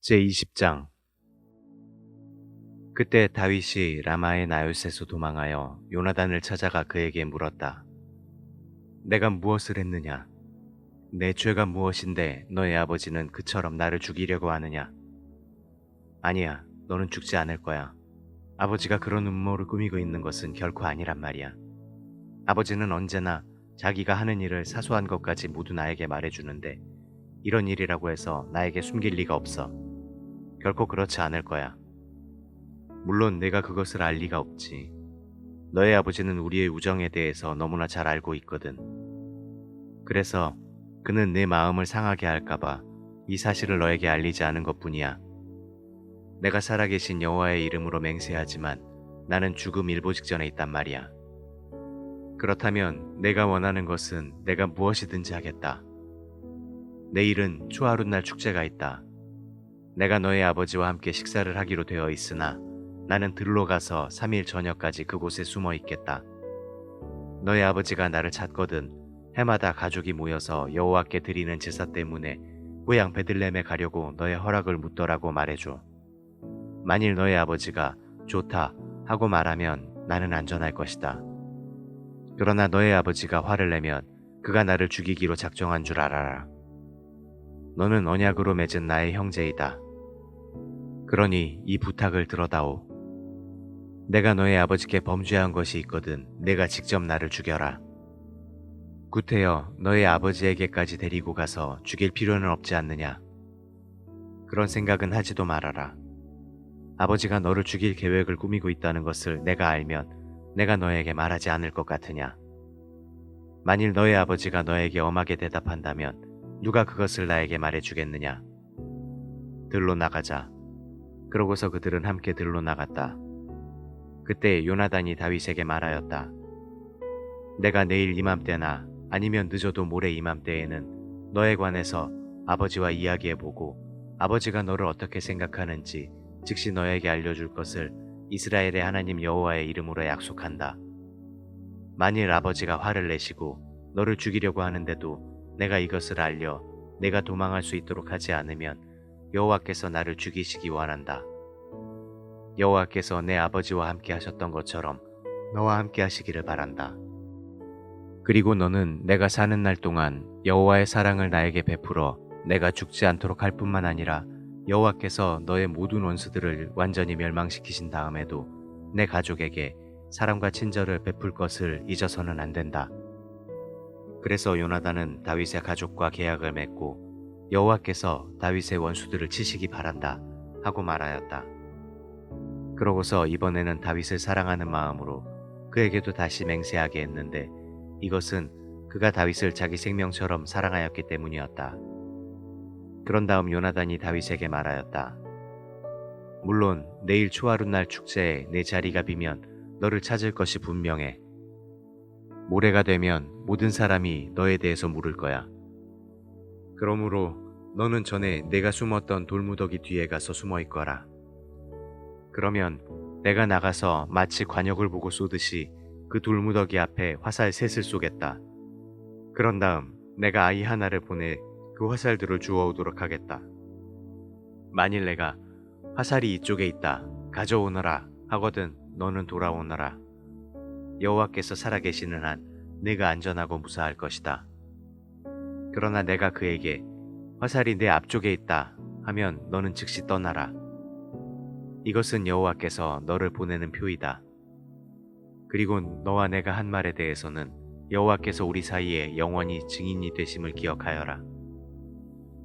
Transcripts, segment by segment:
제20장. 그때 다윗이 라마의 나요셋에서 도망하여 요나단을 찾아가 그에게 물었다. 내가 무엇을 했느냐? 내 죄가 무엇인데 너의 아버지는 그처럼 나를 죽이려고 하느냐? 아니야, 너는 죽지 않을 거야. 아버지가 그런 음모를 꾸미고 있는 것은 결코 아니란 말이야. 아버지는 언제나 자기가 하는 일을 사소한 것까지 모두 나에게 말해주는데 이런 일이라고 해서 나에게 숨길 리가 없어. 결코 그렇지 않을 거야. 물론 내가 그것을 알 리가 없지. 너의 아버지는 우리의 우정에 대해서 너무나 잘 알고 있거든. 그래서 그는 내 마음을 상하게 할까봐 이 사실을 너에게 알리지 않은 것뿐이야. 내가 살아계신 여호와의 이름으로 맹세하지만 나는 죽음 일보 직전에 있단 말이야. 그렇다면 내가 원하는 것은 내가 무엇이든지 하겠다. 내일은 초하룻날 축제가 있다. 내가 너의 아버지와 함께 식사를 하기로 되어 있으나 나는 들로 가서 3일 저녁까지 그곳에 숨어 있겠다. 너의 아버지가 나를 찾거든 해마다 가족이 모여서 여호와께 드리는 제사 때문에 고향 베들레헴에 가려고 너의 허락을 묻더라고 말해줘. 만일 너의 아버지가 좋다 하고 말하면 나는 안전할 것이다. 그러나 너의 아버지가 화를 내면 그가 나를 죽이기로 작정한 줄 알아라. 너는 언약으로 맺은 나의 형제이다. 그러니 이 부탁을 들어다오. 내가 너의 아버지께 범죄한 것이 있거든 내가 직접 나를 죽여라. 구태여 너의 아버지에게까지 데리고 가서 죽일 필요는 없지 않느냐. 그런 생각은 하지도 말아라. 아버지가 너를 죽일 계획을 꾸미고 있다는 것을 내가 알면 내가 너에게 말하지 않을 것 같으냐. 만일 너의 아버지가 너에게 엄하게 대답한다면 누가 그것을 나에게 말해주겠느냐. 들로 나가자. 그러고서 그들은 함께 들로 나갔다. 그때 요나단이 다윗에게 말하였다. 내가 내일 이맘때나 아니면 늦어도 모레 이맘때에는 너에 관해서 아버지와 이야기해보고 아버지가 너를 어떻게 생각하는지 즉시 너에게 알려줄 것을 이스라엘의 하나님 여호와의 이름으로 약속한다. 만일 아버지가 화를 내시고 너를 죽이려고 하는데도 내가 이것을 알려 내가 도망할 수 있도록 하지 않으면 여호와께서 나를 죽이시기 원한다. 여호와께서 내 아버지와 함께 하셨던 것처럼 너와 함께 하시기를 바란다. 그리고 너는 내가 사는 날 동안 여호와의 사랑을 나에게 베풀어 내가 죽지 않도록 할 뿐만 아니라 여호와께서 너의 모든 원수들을 완전히 멸망시키신 다음에도 내 가족에게 사랑과 친절을 베풀 것을 잊어서는 안 된다. 그래서 요나단은 다윗의 가족과 계약을 맺고 여호와께서 다윗의 원수들을 치시기 바란다 하고 말하였다. 그러고서 이번에는 다윗을 사랑하는 마음으로 그에게도 다시 맹세하게 했는데 이것은 그가 다윗을 자기 생명처럼 사랑하였기 때문이었다. 그런 다음 요나단이 다윗에게 말하였다. 물론 내일 초하룻날 축제에 내 자리가 비면 너를 찾을 것이 분명해. 모레가 되면 모든 사람이 너에 대해서 물을 거야. 그러므로 너는 전에 내가 숨었던 돌무더기 뒤에 가서 숨어 있거라. 그러면 내가 나가서 마치 관역을 보고 쏘듯이 그 돌무더기 앞에 화살 셋을 쏘겠다. 그런 다음 내가 아이 하나를 보내 그 화살들을 주워오도록 하겠다. 만일 내가 화살이 이쪽에 있다, 가져오너라 하거든 너는 돌아오너라. 여호와께서 살아계시는 한 내가 안전하고 무사할 것이다. 그러나 내가 그에게 화살이 내 앞쪽에 있다 하면 너는 즉시 떠나라. 이것은 여호와께서 너를 보내는 표이다. 그리고 너와 내가 한 말에 대해서는 여호와께서 우리 사이에 영원히 증인이 되심을 기억하여라.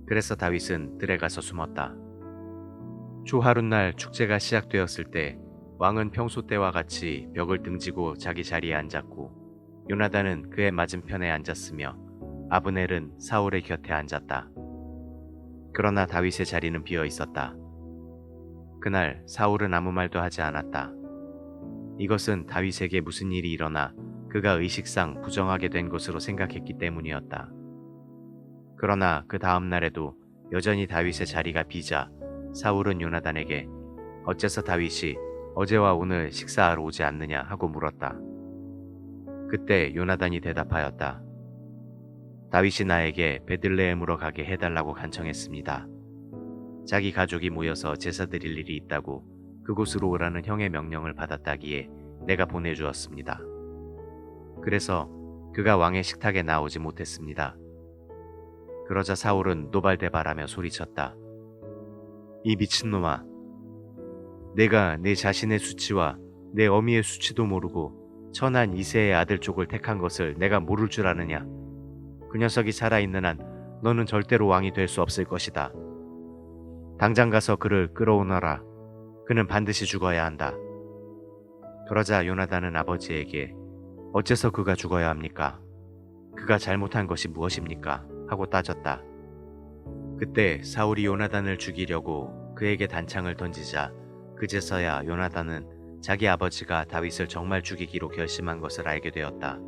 그래서 다윗은 들에 가서 숨었다. 초하룻날 축제가 시작되었을 때 왕은 평소 때와 같이 벽을 등지고 자기 자리에 앉았고 요나단은 그의 맞은편에 앉았으며 아브넬은 사울의 곁에 앉았다. 그러나 다윗의 자리는 비어 있었다. 그날 사울은 아무 말도 하지 않았다. 이것은 다윗에게 무슨 일이 일어나 그가 의식상 부정하게 된 것으로 생각했기 때문이었다. 그러나 그 다음 날에도 여전히 다윗의 자리가 비자 사울은 요나단에게 어째서 다윗이 어제와 오늘 식사하러 오지 않느냐 하고 물었다. 그때 요나단이 대답하였다. 다윗이 나에게 베들레헴으로 가게 해달라고 간청했습니다. 자기 가족이 모여서 제사 드릴 일이 있다고 그곳으로 오라는 형의 명령을 받았다기에 내가 보내주었습니다. 그래서 그가 왕의 식탁에 나오지 못했습니다. 그러자 사울은 노발대발하며 소리쳤다. 이 미친놈아, 내가 내 자신의 수치와 내 어미의 수치도 모르고 천한 이새의 아들 쪽을 택한 것을 내가 모를 줄 아느냐. 그 녀석이 살아있는 한 너는 절대로 왕이 될 수 없을 것이다. 당장 가서 그를 끌어오너라. 그는 반드시 죽어야 한다. 그러자 요나단은 아버지에게 어째서 그가 죽어야 합니까? 그가 잘못한 것이 무엇입니까? 하고 따졌다. 그때 사울이 요나단을 죽이려고 그에게 단창을 던지자 그제서야 요나단은 자기 아버지가 다윗을 정말 죽이기로 결심한 것을 알게 되었다.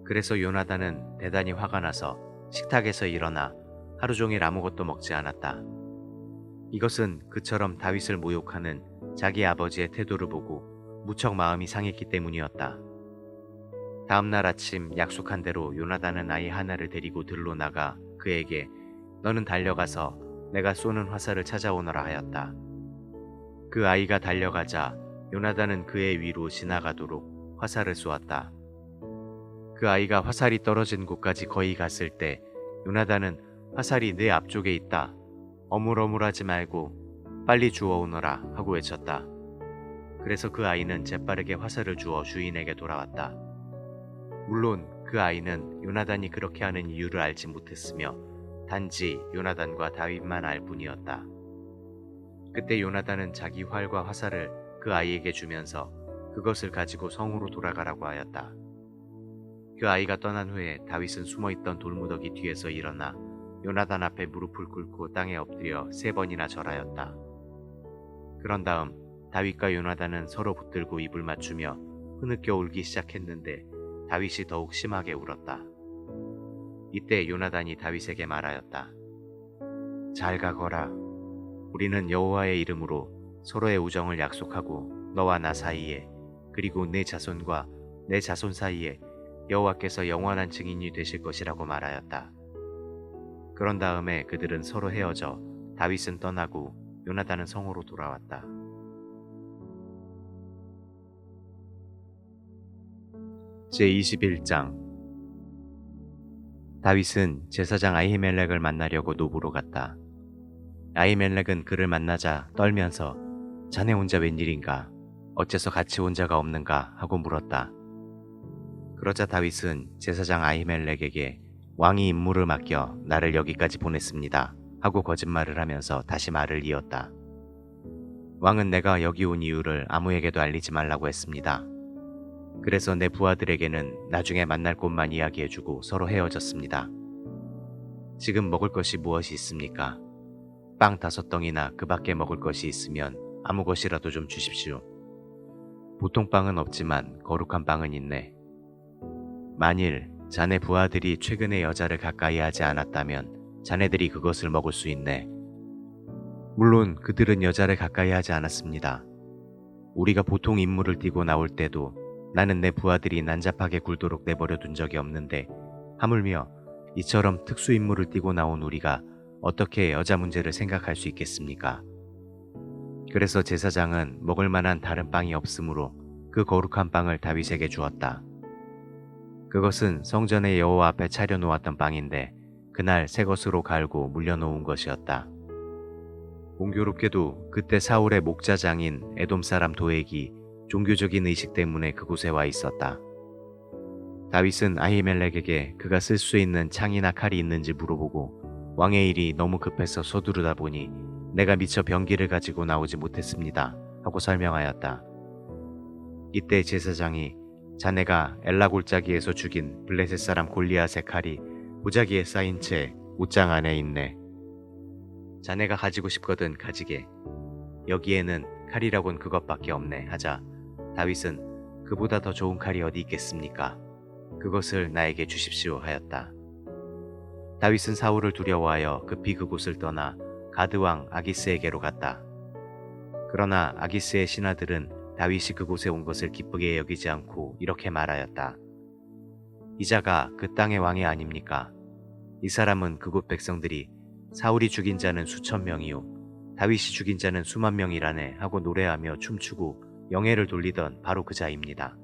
그래서 요나단은 대단히 화가 나서 식탁에서 일어나 하루 종일 아무것도 먹지 않았다. 이것은 그처럼 다윗을 모욕하는 자기 아버지의 태도를 보고 무척 마음이 상했기 때문이었다. 다음 날 아침 약속한 대로 요나단은 아이 하나를 데리고 들로 나가 그에게 너는 달려가서 내가 쏘는 화살을 찾아오너라 하였다. 그 아이가 달려가자 요나단은 그의 위로 지나가도록 화살을 쏘았다. 그 아이가 화살이 떨어진 곳까지 거의 갔을 때 요나단은 화살이 내 앞쪽에 있다. 어물어물하지 말고 빨리 주워오너라 하고 외쳤다. 그래서 그 아이는 재빠르게 화살을 주워 주인에게 돌아왔다. 물론 그 아이는 요나단이 그렇게 하는 이유를 알지 못했으며 단지 요나단과 다윗만 알 뿐이었다. 그때 요나단은 자기 활과 화살을 그 아이에게 주면서 그것을 가지고 성으로 돌아가라고 하였다. 그 아이가 떠난 후에 다윗은 숨어있던 돌무더기 뒤에서 일어나 요나단 앞에 무릎을 꿇고 땅에 엎드려 3번이나 절하였다. 그런 다음 다윗과 요나단은 서로 붙들고 입을 맞추며 흐느껴 울기 시작했는데 다윗이 더욱 심하게 울었다. 이때 요나단이 다윗에게 말하였다. 잘 가거라. 우리는 여호와의 이름으로 서로의 우정을 약속하고 너와 나 사이에 그리고 내 자손과 내 자손 사이에 여호와께서 영원한 증인이 되실 것이라고 말하였다. 그런 다음에 그들은 서로 헤어져 다윗은 떠나고 요나단은 성으로 돌아왔다. 제21장 다윗은 제사장 아히멜렉을 만나려고 노브로 갔다. 아히멜렉은 그를 만나자 떨면서 자네 혼자 웬일인가? 어째서 같이 온 자가 없는가? 하고 물었다. 그러자 다윗은 제사장 아히멜렉에게 왕이 임무를 맡겨 나를 여기까지 보냈습니다. 하고 거짓말을 하면서 다시 말을 이었다. 왕은 내가 여기 온 이유를 아무에게도 알리지 말라고 했습니다. 그래서 내 부하들에게는 나중에 만날 곳만 이야기해주고 서로 헤어졌습니다. 지금 먹을 것이 무엇이 있습니까? 빵 5덩이나 그 밖에 먹을 것이 있으면 아무 것이라도 좀 주십시오. 보통 빵은 없지만 거룩한 빵은 있네. 만일 자네 부하들이 최근에 여자를 가까이 하지 않았다면 자네들이 그것을 먹을 수 있네. 물론 그들은 여자를 가까이 하지 않았습니다. 우리가 보통 임무를 띠고 나올 때도 나는 내 부하들이 난잡하게 굴도록 내버려 둔 적이 없는데 하물며 이처럼 특수 임무를 띠고 나온 우리가 어떻게 여자 문제를 생각할 수 있겠습니까? 그래서 제사장은 먹을 만한 다른 빵이 없으므로 그 거룩한 빵을 다윗에게 주었다. 그것은 성전의 여호와 앞에 차려놓았던 빵인데 그날 새 것으로 갈고 물려놓은 것이었다. 공교롭게도 그때 사울의 목자장인 에돔 사람 도액이 종교적인 의식 때문에 그곳에 와 있었다. 다윗은 아히멜렉에게 그가 쓸 수 있는 창이나 칼이 있는지 물어보고 왕의 일이 너무 급해서 서두르다 보니 내가 미처 병기를 가지고 나오지 못했습니다. 하고 설명하였다. 이때 제사장이 자네가 엘라 골짜기에서 죽인 블레셋 사람 골리앗의 칼이 보자기에 쌓인 채 옷장 안에 있네. 자네가 가지고 싶거든 가지게. 여기에는 칼이라곤 그것밖에 없네 하자 다윗은 그보다 더 좋은 칼이 어디 있겠습니까? 그것을 나에게 주십시오 하였다. 다윗은 사울을 두려워하여 급히 그곳을 떠나 가드왕 아기스에게로 갔다. 그러나 아기스의 신하들은 다윗이 그곳에 온 것을 기쁘게 여기지 않고 이렇게 말하였다. 이 자가 그 땅의 왕이 아닙니까? 이 사람은 그곳 백성들이 사울이 죽인 자는 수천 명이요 다윗이 죽인 자는 수만 명이라네 하고 노래하며 춤추고 영예를 돌리던 바로 그 자입니다.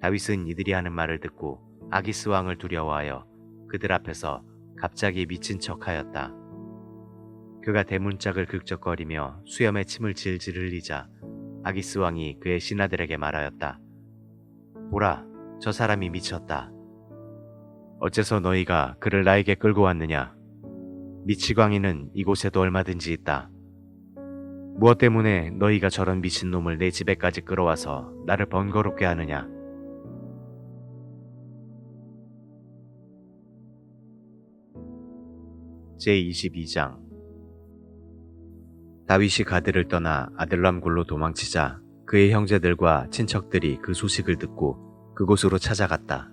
다윗은 이들이 하는 말을 듣고 아기스 왕을 두려워하여 그들 앞에서 갑자기 미친 척하였다. 그가 대문짝을 긁적거리며 수염에 침을 질질 흘리자 아기스 왕이 그의 신하들에게 말하였다. 보라, 저 사람이 미쳤다. 어째서 너희가 그를 나에게 끌고 왔느냐? 미치광이는 이곳에도 얼마든지 있다. 무엇 때문에 너희가 저런 미친놈을 내 집에까지 끌어와서 나를 번거롭게 하느냐? 제22장 다윗이 가드를 떠나 아들람 굴로 도망치자 그의 형제들과 친척들이 그 소식을 듣고 그곳으로 찾아갔다.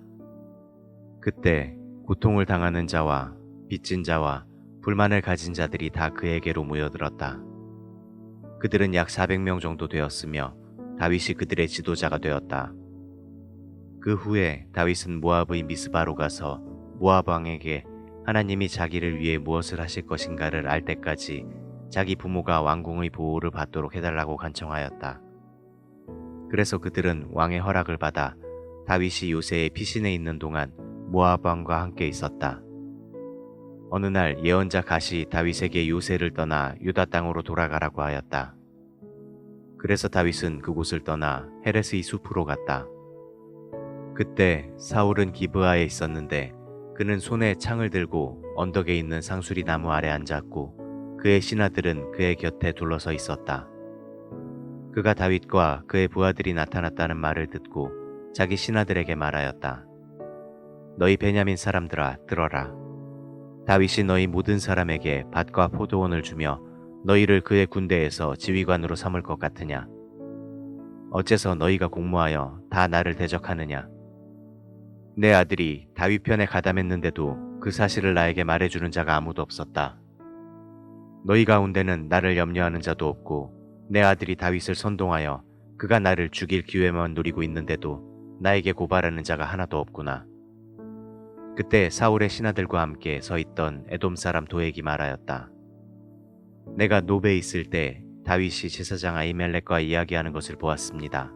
그때 고통을 당하는 자와 빚진 자와 불만을 가진 자들이 다 그에게로 모여들었다. 그들은 약 400명 정도 되었으며 다윗이 그들의 지도자가 되었다. 그 후에 다윗은 모압의 미스바로 가서 모압 왕에게 하나님이 자기를 위해 무엇을 하실 것인가를 알 때까지 자기 부모가 왕궁의 보호를 받도록 해달라고 간청하였다. 그래서 그들은 왕의 허락을 받아 다윗이 요새의 피신해 있는 동안 모압 왕과 함께 있었다. 어느 날 예언자 갓이 다윗에게 요새를 떠나 유다 땅으로 돌아가라고 하였다. 그래서 다윗은 그곳을 떠나 헤레스의 숲으로 갔다. 그때 사울은 기브아에 있었는데 그는 손에 창을 들고 언덕에 있는 상수리 나무 아래 앉았고 그의 신하들은 그의 곁에 둘러서 있었다. 그가 다윗과 그의 부하들이 나타났다는 말을 듣고 자기 신하들에게 말하였다. 너희 베냐민 사람들아 들어라. 다윗이 너희 모든 사람에게 밭과 포도원을 주며 너희를 그의 군대에서 지휘관으로 삼을 것 같으냐? 어째서 너희가 공모하여 다 나를 대적하느냐? 내 아들이 다윗 편에 가담했는데도 그 사실을 나에게 말해주는 자가 아무도 없었다. 너희 가운데는 나를 염려하는 자도 없고 내 아들이 다윗을 선동하여 그가 나를 죽일 기회만 노리고 있는데도 나에게 고발하는 자가 하나도 없구나. 그때 사울의 신하들과 함께 서 있던 에돔 사람 도액이 말하였다. 내가 노베에 있을 때 다윗이 제사장 아히멜렉과 이야기하는 것을 보았습니다.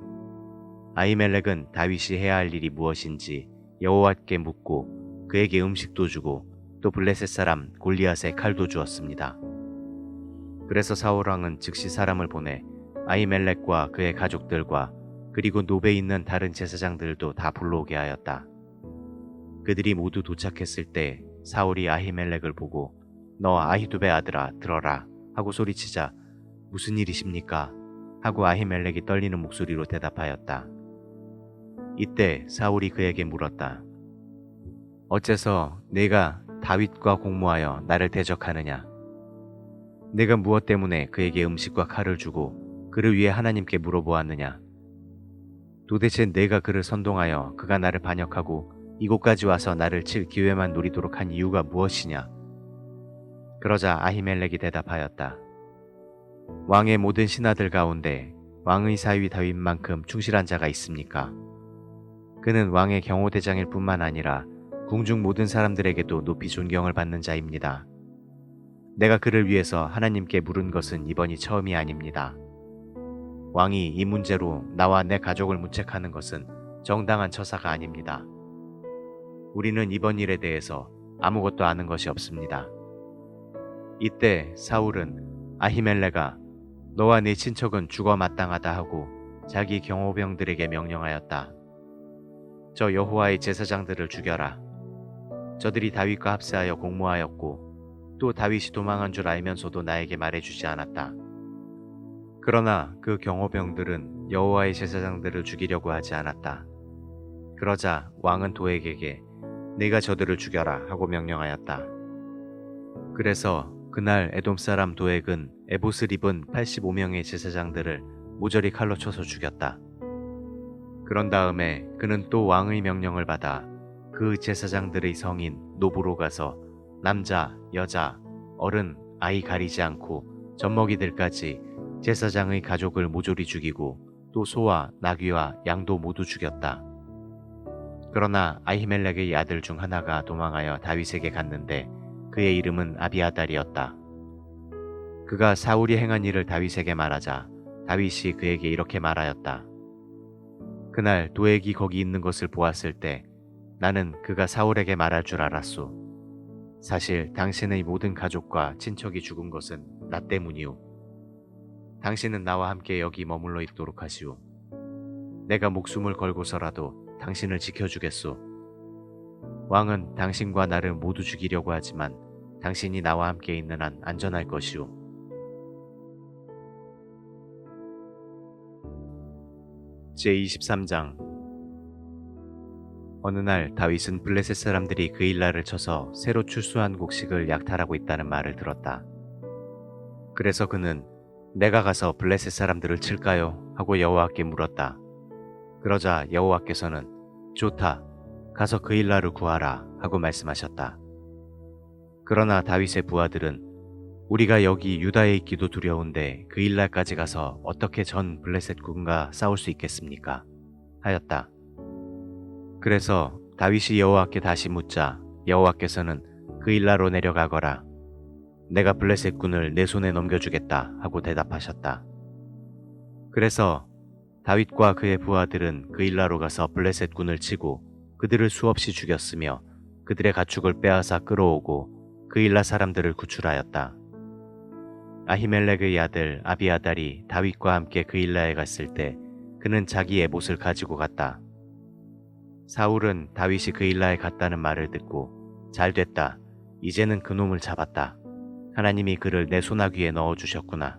아히멜렉은 다윗이 해야 할 일이 무엇인지 여호와께 묻고 그에게 음식도 주고 또 블레셋 사람 골리앗의 칼도 주었습니다. 그래서 사울 왕은 즉시 사람을 보내 아히멜렉과 그의 가족들과 그리고 노베에 있는 다른 제사장들도 다 불러오게 하였다. 그들이 모두 도착했을 때 사울이 아히멜렉을 보고 너 아히두베 아들아 들어라 하고 소리치자 무슨 일이십니까? 하고 아히멜렉이 떨리는 목소리로 대답하였다. 이때 사울이 그에게 물었다. 어째서 네가 다윗과 공모하여 나를 대적하느냐? 내가 무엇 때문에 그에게 음식과 칼을 주고 그를 위해 하나님께 물어보았느냐? 도대체 내가 그를 선동하여 그가 나를 반역하고 이곳까지 와서 나를 칠 기회만 노리도록 한 이유가 무엇이냐? 그러자 아히멜렉이 대답하였다. 왕의 모든 신하들 가운데 왕의 사위 다윗만큼 충실한 자가 있습니까? 그는 왕의 경호대장일 뿐만 아니라 궁중 모든 사람들에게도 높이 존경을 받는 자입니다. 내가 그를 위해서 하나님께 물은 것은 이번이 처음이 아닙니다. 왕이 이 문제로 나와 내 가족을 문책하는 것은 정당한 처사가 아닙니다. 우리는 이번 일에 대해서 아무것도 아는 것이 없습니다. 이때 사울은 아히멜렉아 너와 네 친척은 죽어 마땅하다 하고 자기 경호병들에게 명령하였다. 저 여호와의 제사장들을 죽여라. 저들이 다윗과 합세하여 공모하였고 또 다윗이 도망한 줄 알면서도 나에게 말해주지 않았다. 그러나 그 경호병들은 여호와의 제사장들을 죽이려고 하지 않았다. 그러자 왕은 도액에게 네가 저들을 죽여라 하고 명령하였다. 그래서 그날 에돔 사람 도액은 에봇을 입은 85명의 제사장들을 모조리 칼로 쳐서 죽였다. 그런 다음에 그는 또 왕의 명령을 받아 그 제사장들의 성인 노브로 가서 남자, 여자, 어른, 아이 가리지 않고 젖먹이들까지 제사장의 가족을 모조리 죽이고 또 소와 나귀와 양도 모두 죽였다. 그러나 아히멜렉의 아들 중 하나가 도망하여 다윗에게 갔는데 그의 이름은 아비아달이었다. 그가 사울이 행한 일을 다윗에게 말하자 다윗이 그에게 이렇게 말하였다. 그날 도액이 거기 있는 것을 보았을 때 나는 그가 사울에게 말할 줄 알았소. 사실 당신의 모든 가족과 친척이 죽은 것은 나 때문이오. 당신은 나와 함께 여기 머물러 있도록 하시오. 내가 목숨을 걸고서라도 당신을 지켜주겠소. 왕은 당신과 나를 모두 죽이려고 하지만 당신이 나와 함께 있는 한 안전할 것이오. 제23장. 어느 날 다윗은 블레셋 사람들이 그일라를 쳐서 새로 출수한 곡식을 약탈하고 있다는 말을 들었다. 그래서 그는 내가 가서 블레셋 사람들을 칠까요? 하고 여호와께 물었다. 그러자 여호와께서는 좋다. 가서 그일라를 구하라 하고 말씀하셨다. 그러나 다윗의 부하들은 우리가 여기 유다에 있기도 두려운데 그일라까지 가서 어떻게 전 블레셋 군과 싸울 수 있겠습니까? 하였다. 그래서 다윗이 여호와께 다시 묻자 여호와께서는 그일라로 내려가거라. 내가 블레셋 군을 내 손에 넘겨주겠다 하고 대답하셨다. 그래서 다윗과 그의 부하들은 그일라로 가서 블레셋 군을 치고 그들을 수없이 죽였으며 그들의 가축을 빼앗아 끌어오고 그일라 사람들을 구출하였다. 아히멜렉의 아들 아비아달이 다윗과 함께 그일라에 갔을 때 그는 자기 에봇을 가지고 갔다. 사울은 다윗이 그일라에 갔다는 말을 듣고 잘됐다. 이제는 그놈을 잡았다. 하나님이 그를 내 소나귀에 넣어주셨구나.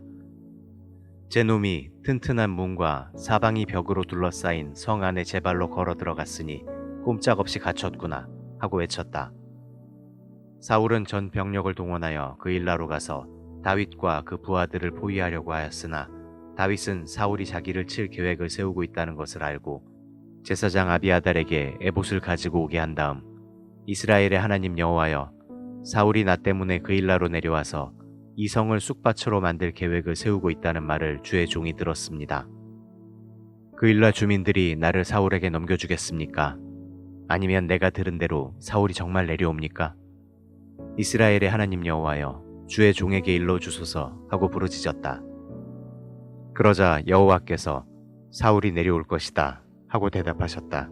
제 놈이 튼튼한 문과 사방이 벽으로 둘러싸인 성 안에 제 발로 걸어 들어갔으니 꼼짝없이 갇혔구나 하고 외쳤다. 사울은 전 병력을 동원하여 그일라로 가서 다윗과 그 부하들을 포위하려고 하였으나 다윗은 사울이 자기를 칠 계획을 세우고 있다는 것을 알고 제사장 아비아달에게 에봇을 가지고 오게 한 다음 이스라엘의 하나님 여호와여, 사울이 나 때문에 그일라로 내려와서 이 성을 쑥밭으로 만들 계획을 세우고 있다는 말을 주의 종이 들었습니다. 그일라 주민들이 나를 사울에게 넘겨주겠습니까? 아니면 내가 들은 대로 사울이 정말 내려옵니까? 이스라엘의 하나님 여호와여, 주의 종에게 일러주소서 하고 부르짖었다. 그러자 여호와께서 사울이 내려올 것이다 하고 대답하셨다.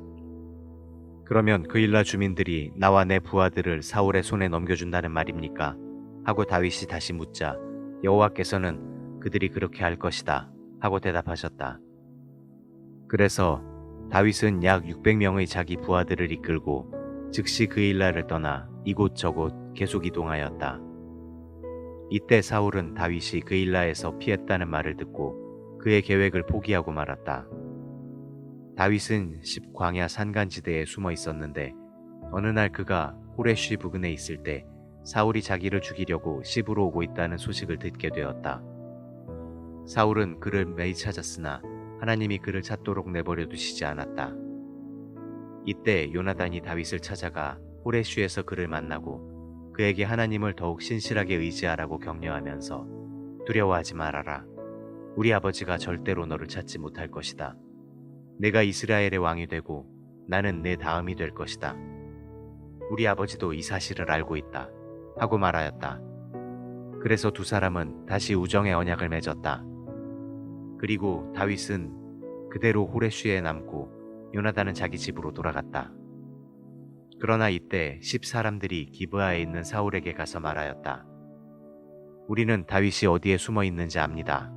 그러면 그일라 주민들이 나와 내 부하들을 사울의 손에 넘겨준다는 말입니까? 하고 다윗이 다시 묻자 여호와께서는 그들이 그렇게 할 것이다 하고 대답하셨다. 그래서 다윗은 약 600명의 자기 부하들을 이끌고 즉시 그일라를 떠나 이곳저곳 계속 이동하였다. 이때 사울은 다윗이 그일라에서 피했다는 말을 듣고 그의 계획을 포기하고 말았다. 다윗은 십광야 산간지대에 숨어 있었는데 어느 날 그가 호레쉬 부근에 있을 때 사울이 자기를 죽이려고 시브로 오고 있다는 소식을 듣게 되었다. 사울은 그를 매일 찾았으나 하나님이 그를 찾도록 내버려 두시지 않았다. 이때 요나단이 다윗을 찾아가 호레쉬에서 그를 만나고 그에게 하나님을 더욱 신실하게 의지하라고 격려하면서 두려워하지 말아라. 우리 아버지가 절대로 너를 찾지 못할 것이다. 내가 이스라엘의 왕이 되고 나는 내 다음이 될 것이다. 우리 아버지도 이 사실을 알고 있다 하고 말하였다. 그래서 두 사람은 다시 우정의 언약을 맺었다. 그리고 다윗은 그대로 호레쉬에 남고 요나단은 자기 집으로 돌아갔다. 그러나 이때 10사람들이 기브아에 있는 사울에게 가서 말하였다. 우리는 다윗이 어디에 숨어 있는지 압니다.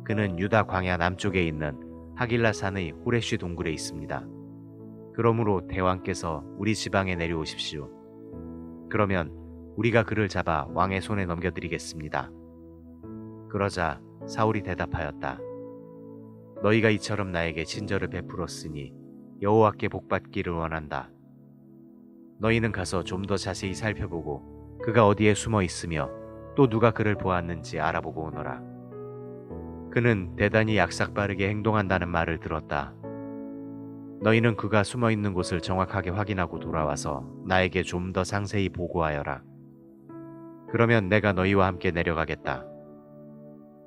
그는 유다 광야 남쪽에 있는 하길라 산의 호레쉬 동굴에 있습니다. 그러므로 대왕께서 우리 지방에 내려오십시오. 그러면 우리가 그를 잡아 왕의 손에 넘겨드리겠습니다. 그러자 사울이 대답하였다. 너희가 이처럼 나에게 친절을 베풀었으니 여호와께 복받기를 원한다. 너희는 가서 좀 더 자세히 살펴보고 그가 어디에 숨어 있으며 또 누가 그를 보았는지 알아보고 오너라. 그는 대단히 약삭빠르게 행동한다는 말을 들었다. 너희는 그가 숨어 있는 곳을 정확하게 확인하고 돌아와서 나에게 좀 더 상세히 보고하여라. 그러면 내가 너희와 함께 내려가겠다.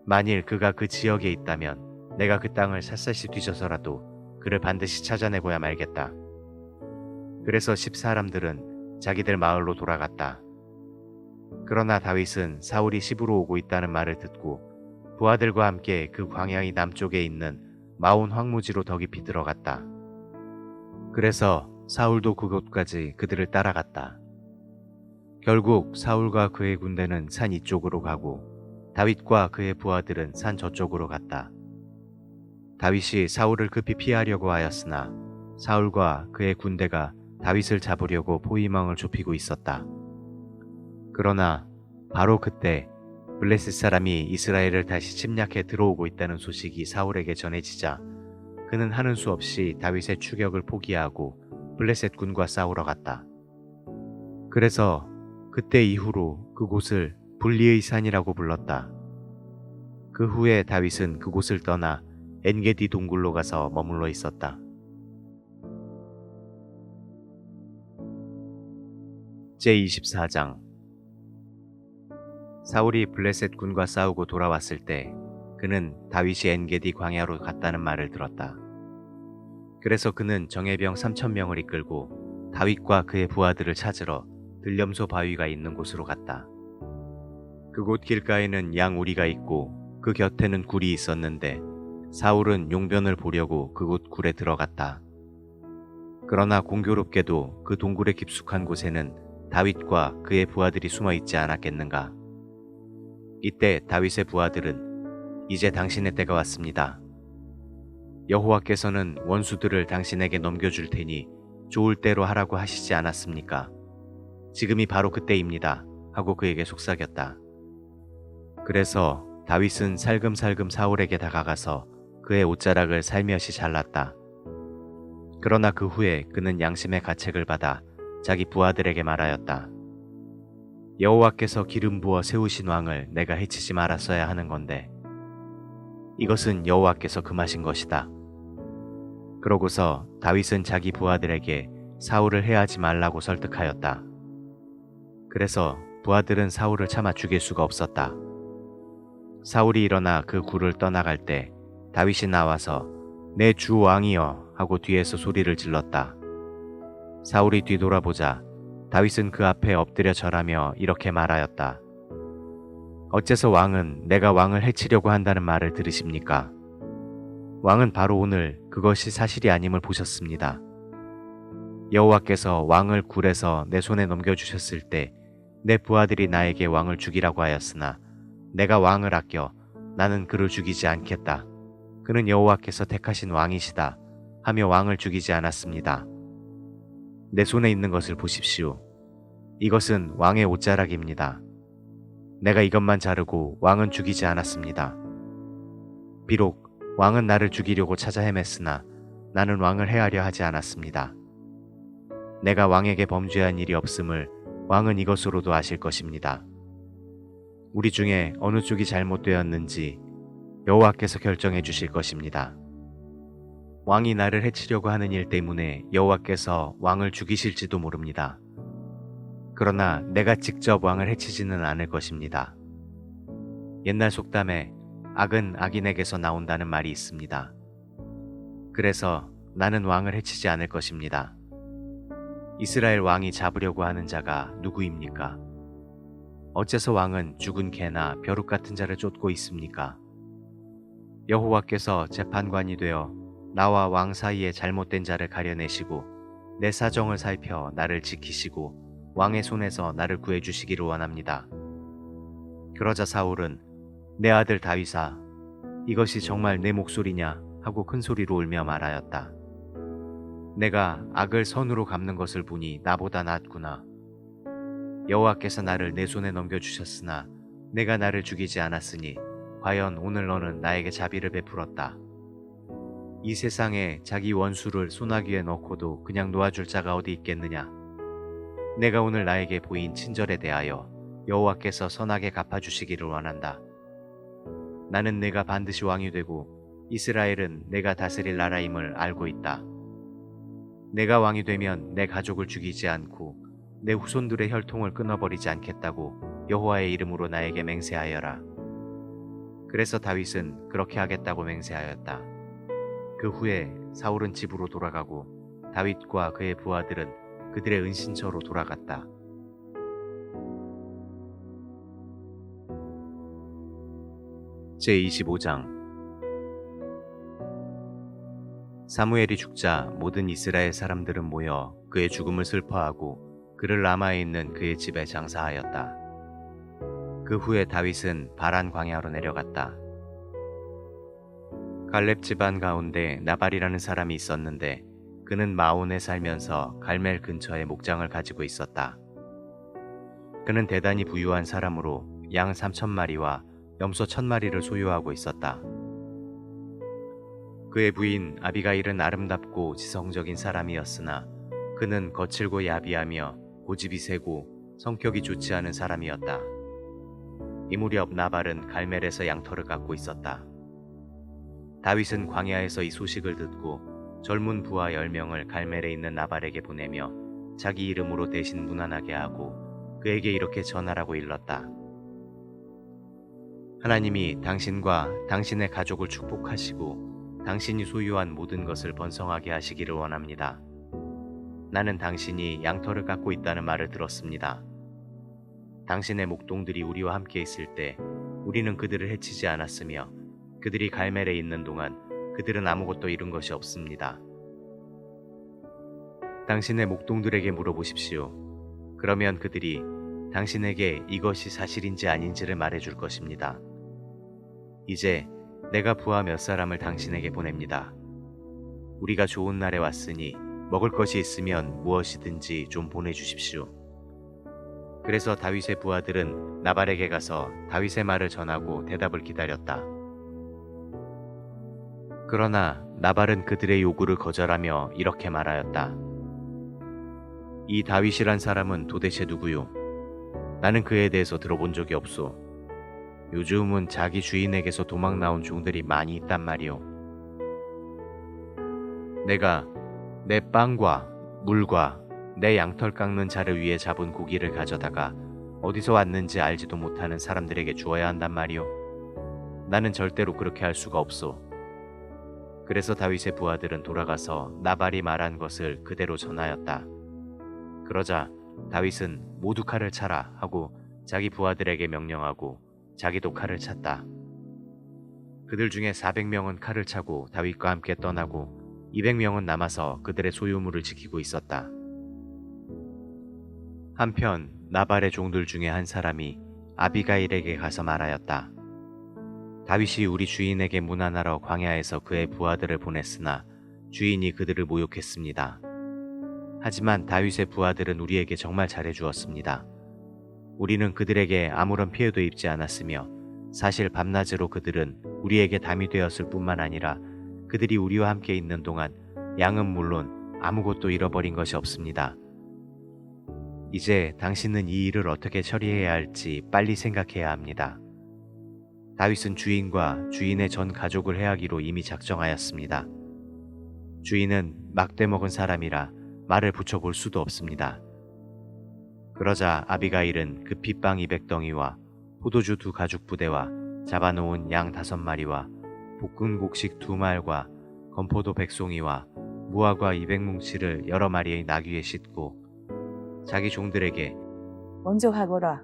만일 그가 그 지역에 있다면 내가 그 땅을 샅샅이 뒤져서라도 그를 반드시 찾아내고야 말겠다. 그래서 10사람들은 자기들 마을로 돌아갔다. 그러나 다윗은 사울이 시부로 오고 있다는 말을 듣고 부하들과 함께 그 광야의 남쪽에 있는 마온 황무지로 더 깊이 들어갔다. 그래서 사울도 그곳까지 그들을 따라갔다. 결국 사울과 그의 군대는 산 이쪽으로 가고 다윗과 그의 부하들은 산 저쪽으로 갔다. 다윗이 사울을 급히 피하려고 하였으나 사울과 그의 군대가 다윗을 잡으려고 포위망을 좁히고 있었다. 그러나 바로 그때 블레셋 사람이 이스라엘을 다시 침략해 들어오고 있다는 소식이 사울에게 전해지자 그는 하는 수 없이 다윗의 추격을 포기하고 블레셋 군과 싸우러 갔다. 그래서 그때 이후로 그곳을 불리의 산이라고 불렀다. 그 후에 다윗은 그곳을 떠나 엔게디 동굴로 가서 머물러 있었다. 제24장 사울이 블레셋 군과 싸우고 돌아왔을 때 그는 다윗이 엔게디 광야로 갔다는 말을 들었다. 그래서 그는 정예병 3,000명을 이끌고 다윗과 그의 부하들을 찾으러 들렴소 바위가 있는 곳으로 갔다. 그곳 길가에는 양 우리가 있고 그 곁에는 굴이 있었는데 사울은 용변을 보려고 그곳 굴에 들어갔다. 그러나 공교롭게도 그 동굴의 깊숙한 곳에는 다윗과 그의 부하들이 숨어 있지 않았겠는가. 이때 다윗의 부하들은 이제 당신의 때가 왔습니다. 여호와께서는 원수들을 당신에게 넘겨줄 테니 좋을 대로 하라고 하시지 않았습니까? 지금이 바로 그때입니다. 하고 그에게 속삭였다. 그래서 다윗은 살금살금 사울에게 다가가서 그의 옷자락을 살며시 잘랐다. 그러나 그 후에 그는 양심의 가책을 받아 자기 부하들에게 말하였다. 여호와께서 기름 부어 세우신 왕을 내가 해치지 말았어야 하는 건데 이것은 여호와께서 금하신 것이다. 그러고서 다윗은 자기 부하들에게 사울을 해하지 말라고 설득하였다. 그래서 부하들은 사울을 차마 죽일 수가 없었다. 사울이 일어나 그 굴을 떠나갈 때 다윗이 나와서 내 주 왕이여 하고 뒤에서 소리를 질렀다. 사울이 뒤돌아보자 다윗은 그 앞에 엎드려 절하며 이렇게 말하였다. 어째서 왕은 내가 왕을 해치려고 한다는 말을 들으십니까? 왕은 바로 오늘 그것이 사실이 아님을 보셨습니다. 여호와께서 왕을 굴에서 내 손에 넘겨주셨을 때 내 부하들이 나에게 왕을 죽이라고 하였으나 내가 왕을 아껴 나는 그를 죽이지 않겠다. 그는 여호와께서 택하신 왕이시다 하며 왕을 죽이지 않았습니다. 내 손에 있는 것을 보십시오. 이것은 왕의 옷자락입니다. 내가 이것만 자르고 왕은 죽이지 않았습니다. 비록 왕은 나를 죽이려고 찾아 헤맸으나 나는 왕을 해하려 하지 않았습니다. 내가 왕에게 범죄한 일이 없음을 왕은 이것으로도 아실 것입니다. 우리 중에 어느 쪽이 잘못되었는지 여호와께서 결정해 주실 것입니다. 왕이 나를 해치려고 하는 일 때문에 여호와께서 왕을 죽이실지도 모릅니다. 그러나 내가 직접 왕을 해치지는 않을 것입니다. 옛날 속담에 악은 악인에게서 나온다는 말이 있습니다. 그래서 나는 왕을 해치지 않을 것입니다. 이스라엘 왕이 잡으려고 하는 자가 누구입니까? 어째서 왕은 죽은 개나 벼룩 같은 자를 쫓고 있습니까? 여호와께서 재판관이 되어 나와 왕 사이에 잘못된 자를 가려내시고 내 사정을 살펴 나를 지키시고 왕의 손에서 나를 구해주시기를 원합니다. 그러자 사울은 내 아들 다윗아, 이것이 정말 내 목소리냐 하고 큰 소리로 울며 말하였다. 내가 악을 선으로 갚는 것을 보니 나보다 낫구나. 여호와께서 나를 내 손에 넘겨주셨으나 내가 나를 죽이지 않았으니 과연 오늘 너는 나에게 자비를 베풀었다. 이 세상에 자기 원수를 소나기에 넣고도 그냥 놓아줄 자가 어디 있겠느냐. 내가 오늘 나에게 보인 친절에 대하여 여호와께서 선하게 갚아주시기를 원한다. 나는 내가 반드시 왕이 되고 이스라엘은 내가 다스릴 나라임을 알고 있다. 내가 왕이 되면 내 가족을 죽이지 않고 내 후손들의 혈통을 끊어버리지 않겠다고 여호와의 이름으로 나에게 맹세하여라. 그래서 다윗은 그렇게 하겠다고 맹세하였다. 그 후에 사울은 집으로 돌아가고 다윗과 그의 부하들은 그들의 은신처로 돌아갔다. 제25장. 사무엘이 죽자 모든 이스라엘 사람들은 모여 그의 죽음을 슬퍼하고 그를 라마에 있는 그의 집에 장사하였다. 그 후에 다윗은 바란 광야로 내려갔다. 갈렙 집안 가운데 나발이라는 사람이 있었는데 그는 마온에 살면서 갈멜 근처에 목장을 가지고 있었다. 그는 대단히 부유한 사람으로 양 3,000마리와 염소 1,000마리를 소유하고 있었다. 그의 부인 아비가일은 아름답고 지성적인 사람이었으나 그는 거칠고 야비하며 고집이 세고 성격이 좋지 않은 사람이었다. 이 무렵 나발은 갈멜에서 양털을 깎고 있었다. 다윗은 광야에서 이 소식을 듣고 젊은 부하 10명을 갈멜에 있는 나발에게 보내며 자기 이름으로 대신 문안하게 하고 그에게 이렇게 전하라고 일렀다. 하나님이 당신과 당신의 가족을 축복하시고 당신이 소유한 모든 것을 번성하게 하시기를 원합니다. 나는 당신이 양털을 깎고 있다는 말을 들었습니다. 당신의 목동들이 우리와 함께 있을 때 우리는 그들을 해치지 않았으며 그들이 갈멜에 있는 동안 그들은 아무것도 잃은 것이 없습니다. 당신의 목동들에게 물어보십시오. 그러면 그들이 당신에게 이것이 사실인지 아닌지를 말해줄 것입니다. 이제 내가 부하 몇 사람을 당신에게 보냅니다. 우리가 좋은 날에 왔으니 먹을 것이 있으면 무엇이든지 좀 보내주십시오. 그래서 다윗의 부하들은 나발에게 가서 다윗의 말을 전하고 대답을 기다렸다. 그러나 나발은 그들의 요구를 거절하며 이렇게 말하였다. 이 다윗이란 사람은 도대체 누구요? 나는 그에 대해서 들어본 적이 없소. 요즘은 자기 주인에게서 도망 나온 종들이 많이 있단 말이오. 내가 내 빵과 물과 내 양털 깎는 자를 위해 잡은 고기를 가져다가 어디서 왔는지 알지도 못하는 사람들에게 주어야 한단 말이오. 나는 절대로 그렇게 할 수가 없소. 그래서 다윗의 부하들은 돌아가서 나발이 말한 것을 그대로 전하였다. 그러자 다윗은 모두 칼을 차라 하고 자기 부하들에게 명령하고 자기도 칼을 찼다. 그들 중에 400명은 칼을 차고 다윗과 함께 떠나고 200명은 남아서 그들의 소유물을 지키고 있었다. 한편 나발의 종들 중에 한 사람이 아비가일에게 가서 말하였다. 다윗이 우리 주인에게 문안하러 광야에서 그의 부하들을 보냈으나 주인이 그들을 모욕했습니다. 하지만 다윗의 부하들은 우리에게 정말 잘해주었습니다. 우리는 그들에게 아무런 피해도 입지 않았으며 사실 밤낮으로 그들은 우리에게 담이 되었을 뿐만 아니라 그들이 우리와 함께 있는 동안 양은 물론 아무것도 잃어버린 것이 없습니다. 이제 당신은 이 일을 어떻게 처리해야 할지 빨리 생각해야 합니다. 다윗은 주인과 주인의 전 가족을 해하기로 이미 작정하였습니다. 주인은 막대 먹은 사람이라 말을 붙여볼 수도 없습니다. 그러자 아비가일은 급히 빵 200덩이와 포도주 2가죽 부대와 잡아놓은 양 5마리와 볶은 곡식 2말과 건포도 100송이와 무화과 200뭉치를 여러 마리의 나귀에 싣고 자기 종들에게 먼저 하거라.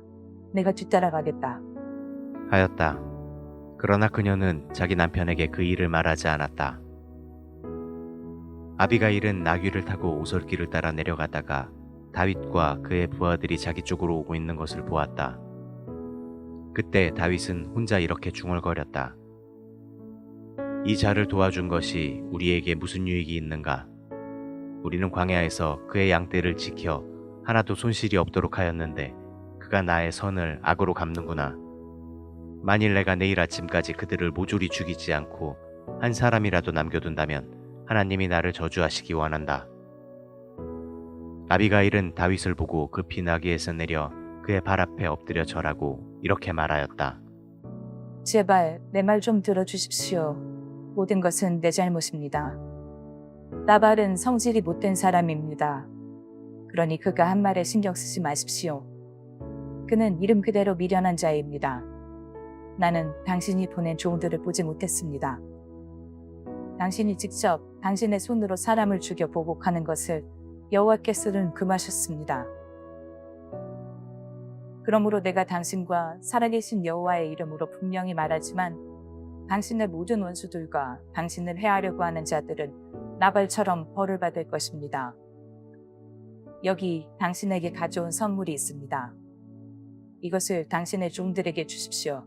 내가 뒤따라가겠다. 하였다. 그러나 그녀는 자기 남편에게 그 일을 말하지 않았다. 아비가일은 나귀를 타고 오솔길을 따라 내려가다가 다윗과 그의 부하들이 자기 쪽으로 오고 있는 것을 보았다. 그때 다윗은 혼자 이렇게 중얼거렸다. 이 자를 도와준 것이 우리에게 무슨 유익이 있는가? 우리는 광야에서 그의 양떼를 지켜 하나도 손실이 없도록 하였는데 그가 나의 선을 악으로 갚는구나. 만일 내가 내일 아침까지 그들을 모조리 죽이지 않고 한 사람이라도 남겨둔다면 하나님이 나를 저주하시기 원한다. 아비가일은 다윗을 보고 급히 나귀에서 내려 그의 발 앞에 엎드려 절하고 이렇게 말하였다. 제발 내 말 좀 들어주십시오. 모든 것은 내 잘못입니다. 나발은 성질이 못된 사람입니다. 그러니 그가 한 말에 신경 쓰지 마십시오. 그는 이름 그대로 미련한 자입니다. 나는 당신이 보낸 종들을 보지 못했습니다. 당신이 직접 당신의 손으로 사람을 죽여 보복하는 것을 여호와께서는 금하셨습니다. 그러므로 내가 당신과 살아계신 여호와의 이름으로 분명히 말하지만 당신의 모든 원수들과 당신을 해하려고 하는 자들은 나발처럼 벌을 받을 것입니다. 여기 당신에게 가져온 선물이 있습니다. 이것을 당신의 종들에게 주십시오.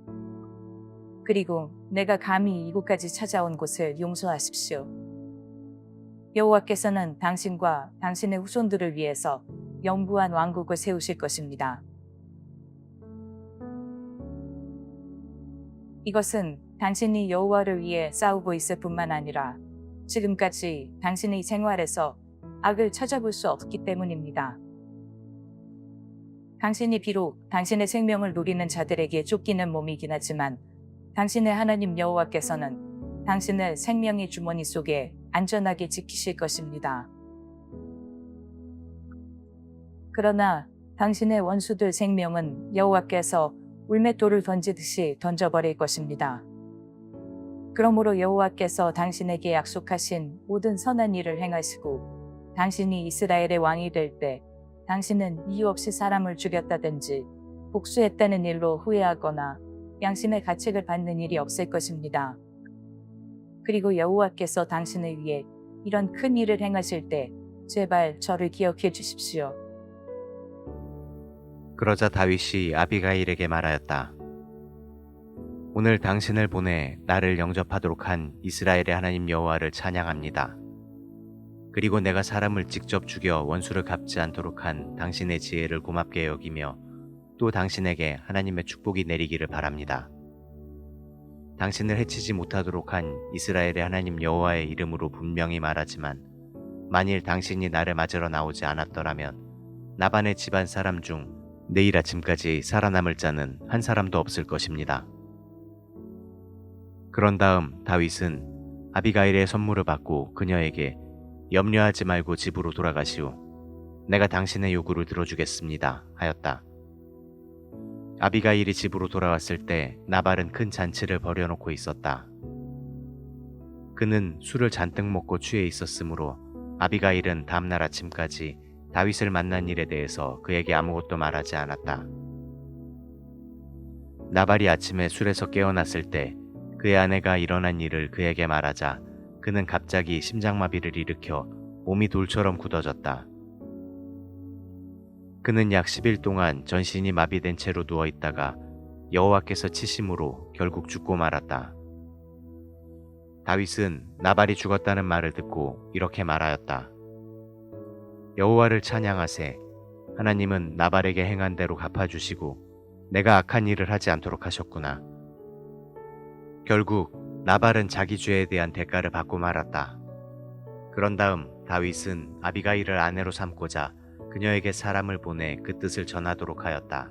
그리고 내가 감히 이곳까지 찾아온 곳을 용서하십시오. 여호와께서는 당신과 당신의 후손들을 위해서 영구한 왕국을 세우실 것입니다. 이것은 당신이 여호와를 위해 싸우고 있을 뿐만 아니라 지금까지 당신의 생활에서 악을 찾아볼 수 없기 때문입니다. 당신이 비록 당신의 생명을 노리는 자들에게 쫓기는 몸이긴 하지만 당신의 하나님 여호와께서는 당신을 생명의 주머니 속에 안전하게 지키실 것입니다. 그러나 당신의 원수들 생명은 여호와께서 울맷돌을 던지듯이 던져버릴 것입니다. 그러므로 여호와께서 당신에게 약속하신 모든 선한 일을 행하시고 당신이 이스라엘의 왕이 될 때 당신은 이유 없이 사람을 죽였다든지 복수했다는 일로 후회하거나 양심의 가책을 받는 일이 없을 것입니다. 그리고 여호와께서 당신을 위해 이런 큰 일을 행하실 때 제발 저를 기억해 주십시오. 그러자 다윗이 아비가일에게 말하였다. 오늘 당신을 보내 나를 영접하도록 한 이스라엘의 하나님 여호와를 찬양합니다. 그리고 내가 사람을 직접 죽여 원수를 갚지 않도록 한 당신의 지혜를 고맙게 여기며 또 당신에게 하나님의 축복이 내리기를 바랍니다. 당신을 해치지 못하도록 한 이스라엘의 하나님 여호와의 이름으로 분명히 말하지만 만일 당신이 나를 맞으러 나오지 않았더라면 나반의 집안 사람 중 내일 아침까지 살아남을 자는 한 사람도 없을 것입니다. 그런 다음 다윗은 아비가일의 선물을 받고 그녀에게 염려하지 말고 집으로 돌아가시오. 내가 당신의 요구를 들어주겠습니다. 하였다. 아비가일이 집으로 돌아왔을 때 나발은 큰 잔치를 벌여놓고 있었다. 그는 술을 잔뜩 먹고 취해 있었으므로 아비가일은 다음날 아침까지 다윗을 만난 일에 대해서 그에게 아무것도 말하지 않았다. 나발이 아침에 술에서 깨어났을 때 그의 아내가 일어난 일을 그에게 말하자 그는 갑자기 심장마비를 일으켜 몸이 돌처럼 굳어졌다. 그는 약 10일 동안 전신이 마비된 채로 누워있다가 여호와께서 치심으로 결국 죽고 말았다. 다윗은 나발이 죽었다는 말을 듣고 이렇게 말하였다. 여호와를 찬양하세. 하나님은 나발에게 행한 대로 갚아주시고 내가 악한 일을 하지 않도록 하셨구나. 결국 나발은 자기 죄에 대한 대가를 받고 말았다. 그런 다음 다윗은 아비가일을 아내로 삼고자 그녀에게 사람을 보내 그 뜻을 전하도록 하였다.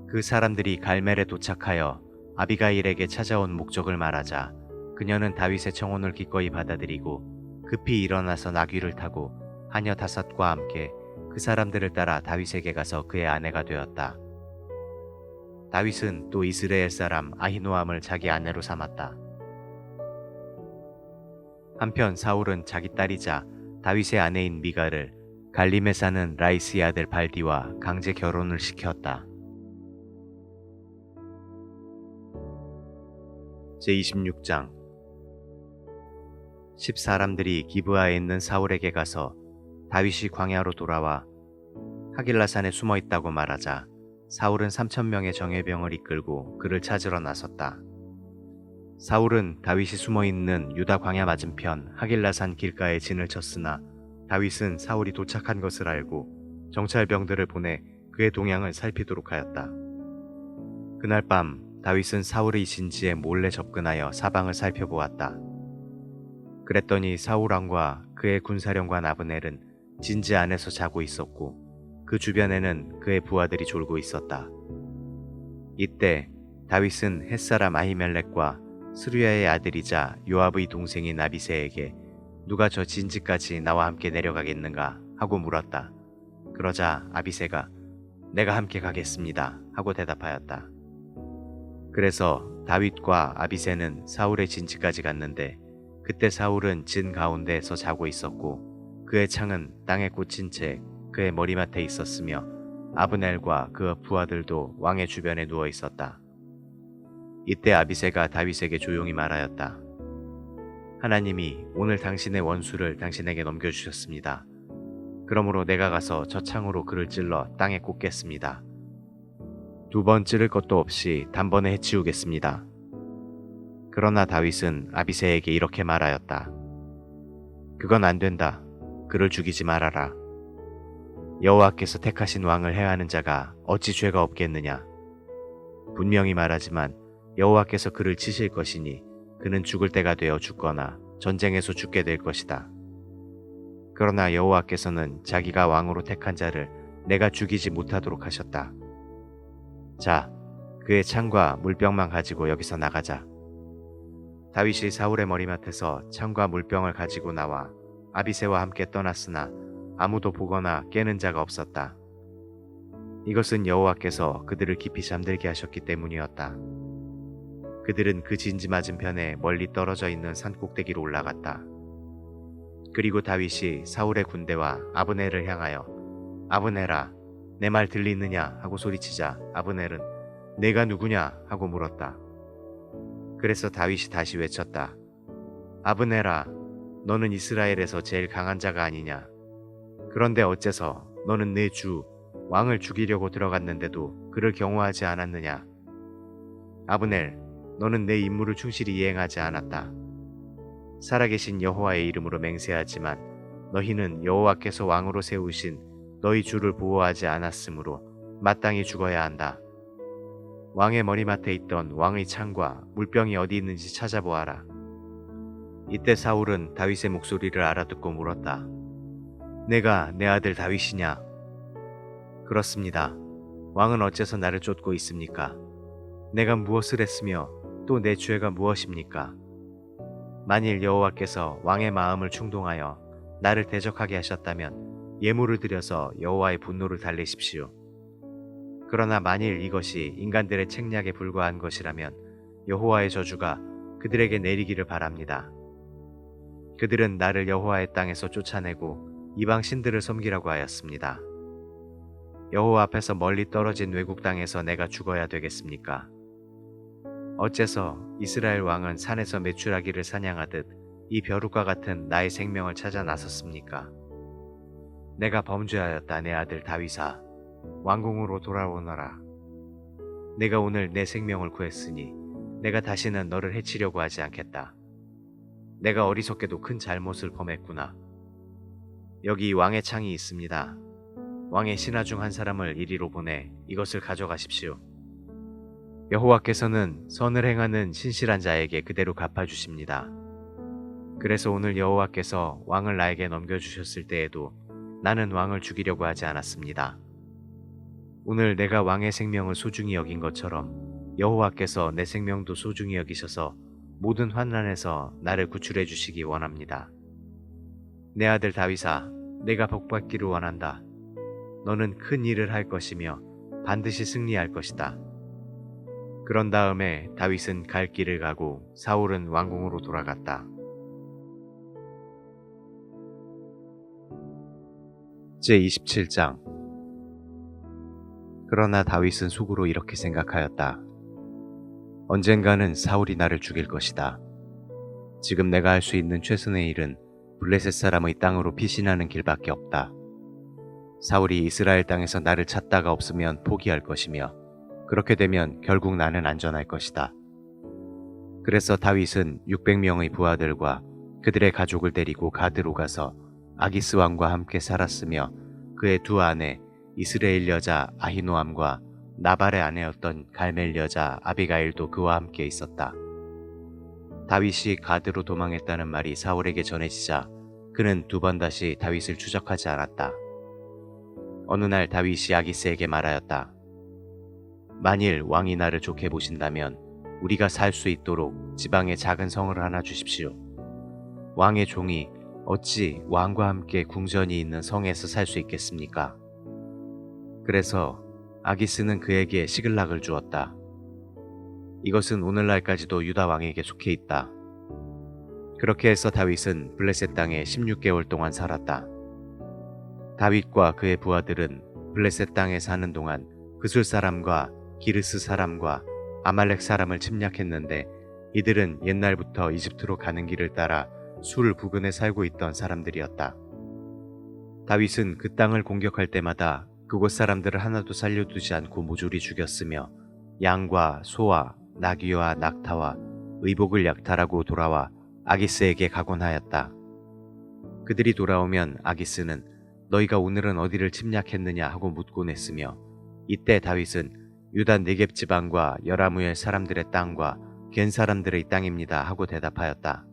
그 사람들이 갈멜에 도착하여 아비가일에게 찾아온 목적을 말하자 그녀는 다윗의 청혼을 기꺼이 받아들이고 급히 일어나서 나귀를 타고 하녀 5과 함께 그 사람들을 따라 다윗에게 가서 그의 아내가 되었다. 다윗은 또 이스라엘 사람 아히노암을 자기 아내로 삼았다. 한편 사울은 자기 딸이자 다윗의 아내인 미갈을 갈림에 사는 라이스의 아들 발디와 강제 결혼을 시켰다. 제26장 10사람들이 기브아에 있는 사울에게 가서 다윗이 광야로 돌아와 하길라산에 숨어 있다고 말하자 사울은 3,000명의 정예병을 이끌고 그를 찾으러 나섰다. 사울은 다윗이 숨어 있는 유다 광야 맞은편 하길라산 길가에 진을 쳤으나 다윗은 사울이 도착한 것을 알고 정찰병들을 보내 그의 동향을 살피도록 하였다. 그날 밤 다윗은 사울의 진지에 몰래 접근하여 사방을 살펴보았다. 그랬더니 사울 왕과 그의 군사령관 아브넬은 진지 안에서 자고 있었고 그 주변에는 그의 부하들이 졸고 있었다. 이때 다윗은 햇사람 아히멜렉과 스루야의 아들이자 요압의 동생인 아비새에게 누가 저 진지까지 나와 함께 내려가겠는가 하고 물었다. 그러자 아비새가 내가 함께 가겠습니다 하고 대답하였다. 그래서 다윗과 아비새는 사울의 진지까지 갔는데 그때 사울은 진 가운데에서 자고 있었고 그의 창은 땅에 꽂힌 채 그의 머리맡에 있었으며 아브넬과 그 부하들도 왕의 주변에 누워 있었다. 이때 아비새가 다윗에게 조용히 말하였다. 하나님이 오늘 당신의 원수를 당신에게 넘겨주셨습니다. 그러므로 내가 가서 저 창으로 그를 찔러 땅에 꽂겠습니다. 2번 찌를 것도 없이 단번에 해치우겠습니다. 그러나 다윗은 아비새에게 이렇게 말하였다. 그건 안 된다. 그를 죽이지 말아라. 여호와께서 택하신 왕을 해하는 자가 어찌 죄가 없겠느냐. 분명히 말하지만 여호와께서 그를 치실 것이니 그는 죽을 때가 되어 죽거나 전쟁에서 죽게 될 것이다. 그러나 여호와께서는 자기가 왕으로 택한 자를 내가 죽이지 못하도록 하셨다. 자, 그의 창과 물병만 가지고 여기서 나가자. 다윗이 사울의 머리맡에서 창과 물병을 가지고 나와 아비새와 함께 떠났으나 아무도 보거나 깨는 자가 없었다. 이것은 여호와께서 그들을 깊이 잠들게 하셨기 때문이었다. 그들은 그 진지 맞은편에 멀리 떨어져 있는 산 꼭대기로 올라갔다. 그리고 다윗이 사울의 군대와 아브넬을 향하여 아브넬아, 내 말 들리느냐 하고 소리치자 아브넬은 내가 누구냐 하고 물었다. 그래서 다윗이 다시 외쳤다. 아브넬아, 너는 이스라엘에서 제일 강한 자가 아니냐. 그런데 어째서 너는 내 주 왕을 죽이려고 들어갔는데도 그를 경호하지 않았느냐. 아브넬, 너는 내 임무를 충실히 이행하지 않았다. 살아계신 여호와의 이름으로 맹세하지만 너희는 여호와께서 왕으로 세우신 너희 주를 보호하지 않았으므로 마땅히 죽어야 한다. 왕의 머리맡에 있던 왕의 창과 물병이 어디 있는지 찾아보아라. 이때 사울은 다윗의 목소리를 알아듣고 물었다. 내가 내 아들 다윗이냐? 그렇습니다. 왕은 어째서 나를 쫓고 있습니까? 내가 무엇을 했으며 또 내 죄가 무엇입니까? 만일 여호와께서 왕의 마음을 충동하여 나를 대적하게 하셨다면 예물을 드려서 여호와의 분노를 달래십시오. 그러나 만일 이것이 인간들의 책략에 불과한 것이라면 여호와의 저주가 그들에게 내리기를 바랍니다. 그들은 나를 여호와의 땅에서 쫓아내고 이방 신들을 섬기라고 하였습니다. 여호와 앞에서 멀리 떨어진 외국 땅에서 내가 죽어야 되겠습니까? 어째서 이스라엘 왕은 산에서 메추라기를 사냥하듯 이 벼룩과 같은 나의 생명을 찾아 나섰습니까? 내가 범죄하였다. 내 아들 다윗아, 왕궁으로 돌아오너라. 내가 오늘 내 생명을 구했으니 내가 다시는 너를 해치려고 하지 않겠다. 내가 어리석게도 큰 잘못을 범했구나. 여기 왕의 창이 있습니다. 왕의 신하 중 한 사람을 이리로 보내 이것을 가져가십시오. 여호와께서는 선을 행하는 신실한 자에게 그대로 갚아주십니다. 그래서 오늘 여호와께서 왕을 나에게 넘겨주셨을 때에도 나는 왕을 죽이려고 하지 않았습니다. 오늘 내가 왕의 생명을 소중히 여긴 것처럼 여호와께서 내 생명도 소중히 여기셔서 모든 환난에서 나를 구출해 주시기 원합니다. 내 아들 다윗아, 내가 복받기를 원한다. 너는 큰 일을 할 것이며 반드시 승리할 것이다. 그런 다음에 다윗은 갈 길을 가고 사울은 왕궁으로 돌아갔다. 제27장. 그러나 다윗은 속으로 이렇게 생각하였다. 언젠가는 사울이 나를 죽일 것이다. 지금 내가 할 수 있는 최선의 일은 블레셋 사람의 땅으로 피신하는 길밖에 없다. 사울이 이스라엘 땅에서 나를 찾다가 없으면 포기할 것이며 그렇게 되면 결국 나는 안전할 것이다. 그래서 다윗은 600명의 부하들과 그들의 가족을 데리고 가드로 가서 아기스 왕과 함께 살았으며 그의 두 아내 이스라엘 여자 아히노암과 나발의 아내였던 갈멜 여자 아비가일도 그와 함께 있었다. 다윗이 가드로 도망했다는 말이 사울에게 전해지자 그는 2번 다시 다윗을 추적하지 않았다. 어느 날 다윗이 아기스에게 말하였다. 만일 왕이 나를 좋게 보신다면 우리가 살 수 있도록 지방에 작은 성을 하나 주십시오. 왕의 종이 어찌 왕과 함께 궁전이 있는 성에서 살 수 있겠습니까? 그래서 아기스는 그에게 시글락을 주었다. 이것은 오늘날까지도 유다 왕에게 속해 있다. 그렇게 해서 다윗은 블레셋 땅에 16개월 동안 살았다. 다윗과 그의 부하들은 블레셋 땅에 사는 동안 그술 사람과 기르스 사람과 아말렉 사람을 침략했는데 이들은 옛날부터 이집트로 가는 길을 따라 술 부근에 살고 있던 사람들이었다. 다윗은 그 땅을 공격할 때마다 그곳 사람들을 하나도 살려두지 않고 모조리 죽였으며 양과 소와 나귀와 낙타와 의복을 약탈하고 돌아와 아기스에게 가곤하였다. 그들이 돌아오면 아기스는 너희가 오늘은 어디를 침략했느냐 하고 묻곤 했으며 이때 다윗은 유다 네겝 지방과 여라무엘 사람들의 땅과 겐 사람들의 땅입니다 하고 대답하였다.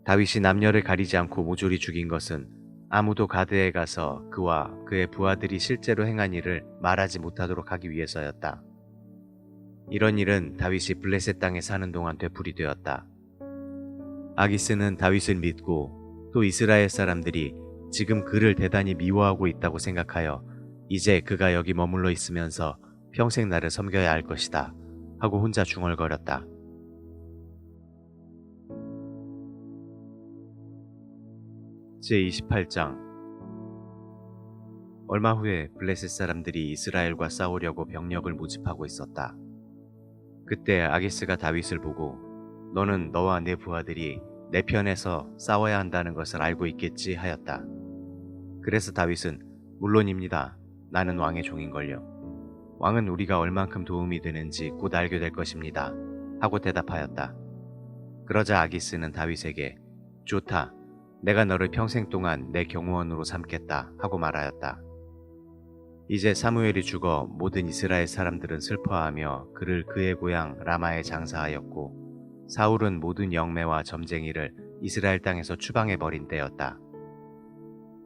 다윗이 남녀를 가리지 않고 모조리 죽인 것은 아무도 가드에 가서 그와 그의 부하들이 실제로 행한 일을 말하지 못하도록 하기 위해서였다. 이런 일은 다윗이 블레셋 땅에 사는 동안 되풀이 되었다. 아기스는 다윗을 믿고 또 이스라엘 사람들이 지금 그를 대단히 미워하고 있다고 생각하여 이제 그가 여기 머물러 있으면서 평생 나를 섬겨야 할 것이다 하고 혼자 중얼거렸다. 제28장. 얼마 후에 블레셋 사람들이 이스라엘과 싸우려고 병력을 모집하고 있었다. 그때 아기스가 다윗을 보고 너는 너와 내 부하들이 내 편에서 싸워야 한다는 것을 알고 있겠지 하였다. 그래서 다윗은 물론입니다. 나는 왕의 종인걸요. 왕은 우리가 얼만큼 도움이 되는지 곧 알게 될 것입니다. 하고 대답하였다. 그러자 아기스는 다윗에게 좋다. 내가 너를 평생 동안 내 경호원으로 삼겠다 하고 말하였다. 이제 사무엘이 죽어 모든 이스라엘 사람들은 슬퍼하며 그를 그의 고향 라마에 장사하였고 사울은 모든 영매와 점쟁이를 이스라엘 땅에서 추방해버린 때였다.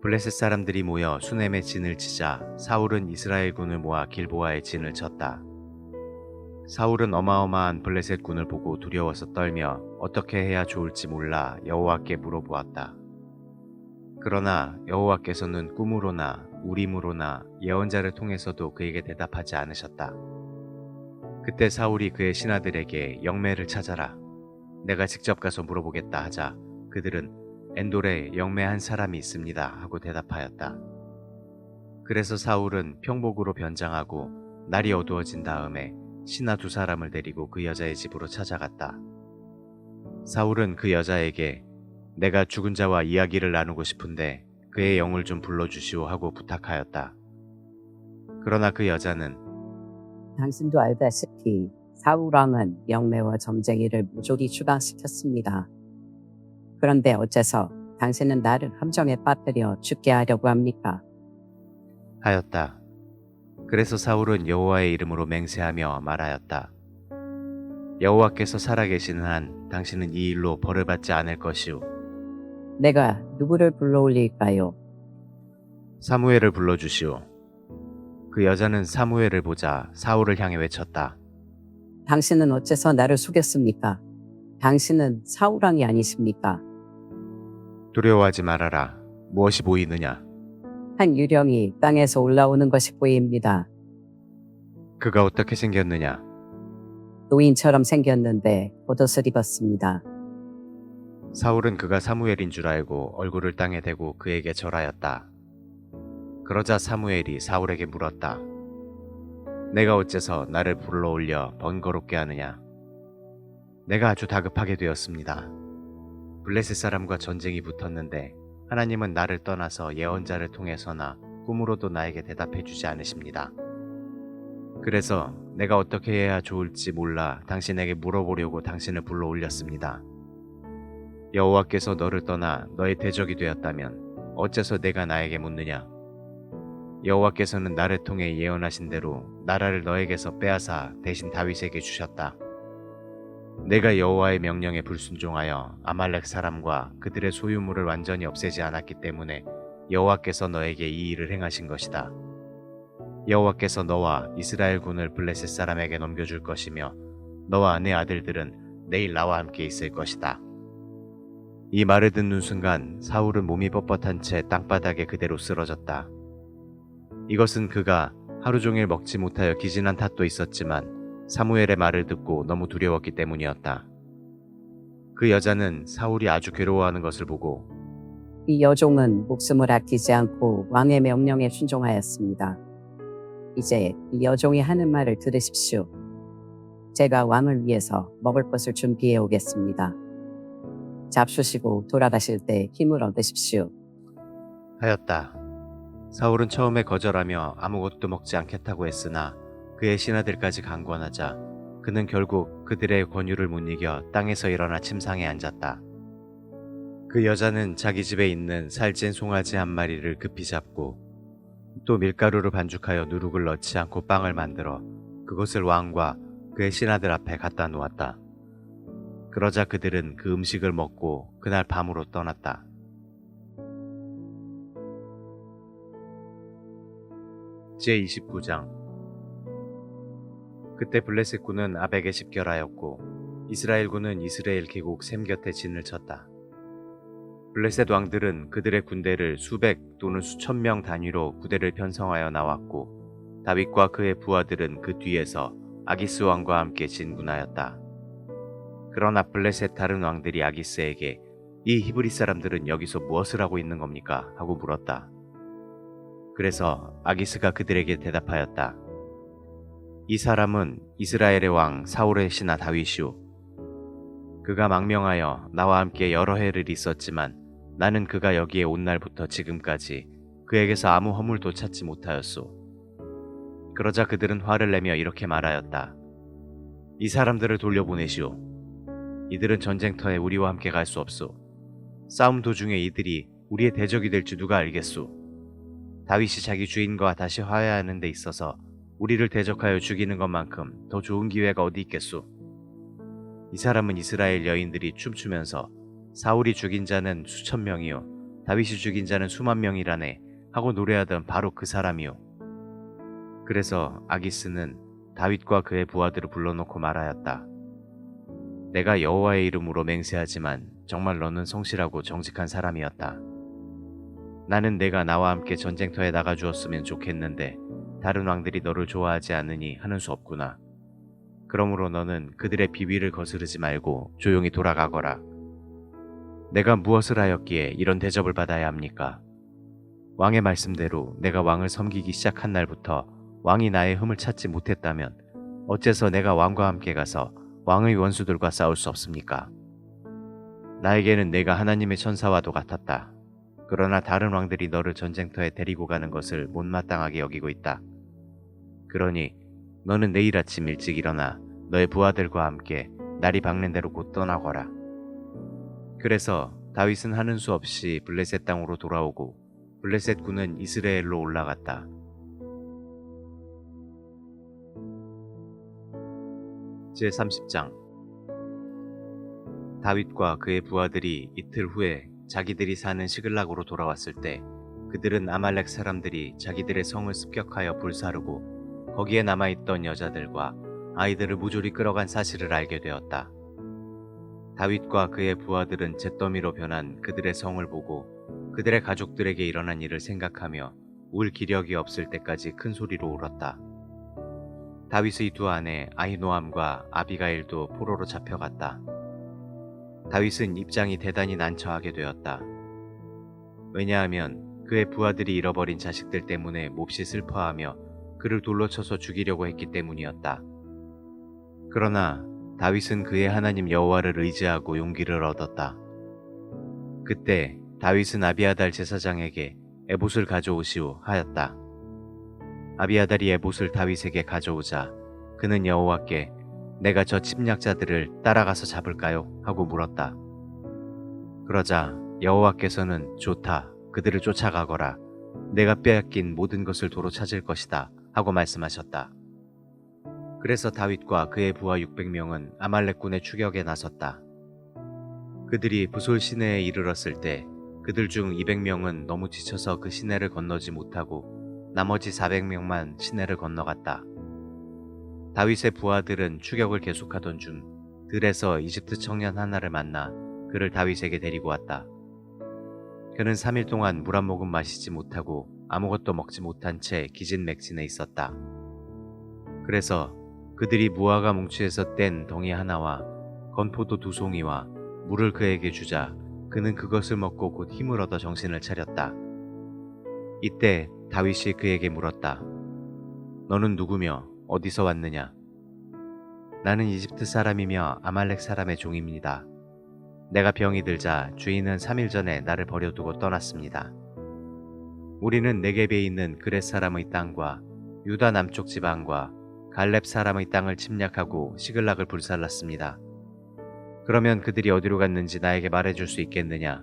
블레셋 사람들이 모여 수넴의 진을 치자 사울은 이스라엘 군을 모아 길보아의 진을 쳤다. 사울은 어마어마한 블레셋 군을 보고 두려워서 떨며 어떻게 해야 좋을지 몰라 여호와께 물어보았다. 그러나 여호와께서는 꿈으로나 우림으로나 예언자를 통해서도 그에게 대답하지 않으셨다. 그때 사울이 그의 신하들에게 영매를 찾아라. 내가 직접 가서 물어보겠다 하자 그들은 엔돌에 영매 한 사람이 있습니다 하고 대답하였다. 그래서 사울은 평복으로 변장하고 날이 어두워진 다음에 신하 2사람을 데리고 그 여자의 집으로 찾아갔다. 사울은 그 여자에게 내가 죽은 자와 이야기를 나누고 싶은데 그의 영을 좀 불러주시오 하고 부탁하였다. 그러나 그 여자는 당신도 알다시피 사울왕은 영매와 점쟁이를 모조리 추방시켰습니다. 그런데 어째서 당신은 나를 함정에 빠뜨려 죽게 하려고 합니까? 하였다. 그래서 사울은 여호와의 이름으로 맹세하며 말하였다. 여호와께서 살아계시는 한 당신은 이 일로 벌을 받지 않을 것이오. 내가 누구를 불러올릴까요? 사무엘을 불러주시오. 그 여자는 사무엘을 보자 사울을 향해 외쳤다. 당신은 어째서 나를 속였습니까? 당신은 사울왕이 아니십니까? 두려워하지 말아라. 무엇이 보이느냐? 한 유령이 땅에서 올라오는 것이 보입니다. 그가 어떻게 생겼느냐? 노인처럼 생겼는데 겉옷을 입었습니다. 사울은 그가 사무엘인 줄 알고 얼굴을 땅에 대고 그에게 절하였다. 그러자 사무엘이 사울에게 물었다. 내가 어째서 나를 불러올려 번거롭게 하느냐? 내가 아주 다급하게 되었습니다. 블레셋 사람과 전쟁이 붙었는데 하나님은 나를 떠나서 예언자를 통해서나 꿈으로도 나에게 대답해 주지 않으십니다. 그래서 내가 어떻게 해야 좋을지 몰라 당신에게 물어보려고 당신을 불러올렸습니다. 여호와께서 너를 떠나 너의 대적이 되었다면 어째서 내가 나에게 묻느냐? 여호와께서는 나를 통해 예언하신 대로 나라를 너에게서 빼앗아 대신 다윗에게 주셨다. 내가 여호와의 명령에 불순종하여 아말렉 사람과 그들의 소유물을 완전히 없애지 않았기 때문에 여호와께서 너에게 이 일을 행하신 것이다. 여호와께서 너와 이스라엘 군을 블레셋 사람에게 넘겨줄 것이며 너와 내 아들들은 내일 나와 함께 있을 것이다. 이 말을 듣는 순간 사울은 몸이 뻣뻣한 채 땅바닥에 그대로 쓰러졌다. 이것은 그가 하루 종일 먹지 못하여 기진한 탓도 있었지만 사무엘의 말을 듣고 너무 두려웠기 때문이었다. 그 여자는 사울이 아주 괴로워하는 것을 보고 이 여종은 목숨을 아끼지 않고 왕의 명령에 순종하였습니다. 이제 이 여종이 하는 말을 들으십시오. 제가 왕을 위해서 먹을 것을 준비해 오겠습니다. 잡수시고 돌아가실 때 힘을 얻으십시오. 하였다. 사울은 처음에 거절하며 아무것도 먹지 않겠다고 했으나 그의 신하들까지 강권하자 그는 결국 그들의 권유를 못 이겨 땅에서 일어나 침상에 앉았다. 그 여자는 자기 집에 있는 살찐 송아지 한 마리를 급히 잡고 또 밀가루를 반죽하여 누룩을 넣지 않고 빵을 만들어 그것을 왕과 그의 신하들 앞에 갖다 놓았다. 그러자 그들은 그 음식을 먹고 그날 밤으로 떠났다. 제29장. 그때 블레셋군은 아벡에 집결하였고 이스라엘군은 이스라엘 계곡 샘 곁에 진을 쳤다. 블레셋 왕들은 그들의 군대를 수백 또는 수천 명 단위로 부대를 편성하여 나왔고 다윗과 그의 부하들은 그 뒤에서 아기스 왕과 함께 진군하였다. 그러나 블레셋 다른 왕들이 아기스에게 이 히브리 사람들은 여기서 무엇을 하고 있는 겁니까? 하고 물었다. 그래서 아기스가 그들에게 대답하였다. 이 사람은 이스라엘의 왕 사울의 신하 다윗이오. 그가 망명하여 나와 함께 여러 해를 있었지만 나는 그가 여기에 온 날부터 지금까지 그에게서 아무 허물도 찾지 못하였소. 그러자 그들은 화를 내며 이렇게 말하였다. 이 사람들을 돌려보내시오. 이들은 전쟁터에 우리와 함께 갈 수 없소. 싸움 도중에 이들이 우리의 대적이 될지 누가 알겠소. 다윗이 자기 주인과 다시 화해하는 데 있어서 우리를 대적하여 죽이는 것만큼 더 좋은 기회가 어디 있겠소. 이 사람은 이스라엘 여인들이 춤추면서 사울이 죽인 자는 수천 명이요 다윗이 죽인 자는 수만 명이라네 하고 노래하던 바로 그 사람이요. 그래서 아기스는 다윗과 그의 부하들을 불러놓고 말하였다. 내가 여호와의 이름으로 맹세하지만 정말 너는 성실하고 정직한 사람이었다. 나는 내가 나와 함께 전쟁터에 나가주었으면 좋겠는데 다른 왕들이 너를 좋아하지 않으니 하는 수 없구나. 그러므로 너는 그들의 비위를 거스르지 말고 조용히 돌아가거라. 내가 무엇을 하였기에 이런 대접을 받아야 합니까? 왕의 말씀대로 내가 왕을 섬기기 시작한 날부터 왕이 나의 흠을 찾지 못했다면 어째서 내가 왕과 함께 가서 왕의 원수들과 싸울 수 없습니까? 나에게는 내가 하나님의 천사와도 같았다. 그러나 다른 왕들이 너를 전쟁터에 데리고 가는 것을 못마땅하게 여기고 있다. 그러니 너는 내일 아침 일찍 일어나 너의 부하들과 함께 날이 밝는 대로 곧 떠나거라. 그래서 다윗은 하는 수 없이 블레셋 땅으로 돌아오고 블레셋 군은 이스라엘로 올라갔다. 제30장. 다윗과 그의 부하들이 이틀 후에 자기들이 사는 시글락으로 돌아왔을 때 그들은 아말렉 사람들이 자기들의 성을 습격하여 불사르고 거기에 남아있던 여자들과 아이들을 무조리 끌어간 사실을 알게 되었다. 다윗과 그의 부하들은 잿더미로 변한 그들의 성을 보고 그들의 가족들에게 일어난 일을 생각하며 울 기력이 없을 때까지 큰 소리로 울었다. 다윗의 두 아내 아히노암과 아비가일도 포로로 잡혀갔다. 다윗은 입장이 대단히 난처하게 되었다. 왜냐하면 그의 부하들이 잃어버린 자식들 때문에 몹시 슬퍼하며 그를 돌로 쳐서 죽이려고 했기 때문이었다. 그러나 다윗은 그의 하나님 여호와를 의지하고 용기를 얻었다. 그때 다윗은 아비아달 제사장에게 에봇을 가져오시오 하였다. 아비아달이 에봇을 다윗에게 가져오자 그는 여호와께 내가 저 침략자들을 따라가서 잡을까요? 하고 물었다. 그러자 여호와께서는 좋다. 그들을 쫓아가거라. 내가 빼앗긴 모든 것을 도로 찾을 것이다. 하고 말씀하셨다. 그래서 다윗과 그의 부하 600명은 아말렉군의 추격에 나섰다. 그들이 부솔 시내에 이르렀을 때 그들 중 200명은 너무 지쳐서 그 시내를 건너지 못하고 나머지 400명만 시내를 건너갔다. 다윗의 부하들은 추격을 계속하던 중 들에서 이집트 청년 하나를 만나 그를 다윗에게 데리고 왔다. 그는 3일 동안 물 한 모금 마시지 못하고 아무것도 먹지 못한 채 기진맥진해 있었다. 그래서 그들이 무화과 뭉치에서 뗀 덩이 하나와 건포도 2송이와 물을 그에게 주자 그는 그것을 먹고 곧 힘을 얻어 정신을 차렸다. 이때 다윗이 그에게 물었다. 너는 누구며 어디서 왔느냐? 나는 이집트 사람이며 아말렉 사람의 종입니다. 내가 병이 들자 주인은 3일 전에 나를 버려두고 떠났습니다. 우리는 네겝에 있는 그렛 사람의 땅과 유다 남쪽 지방과 갈렙 사람의 땅을 침략하고 시글락을 불살랐습니다. 그러면 그들이 어디로 갔는지 나에게 말해줄 수 있겠느냐?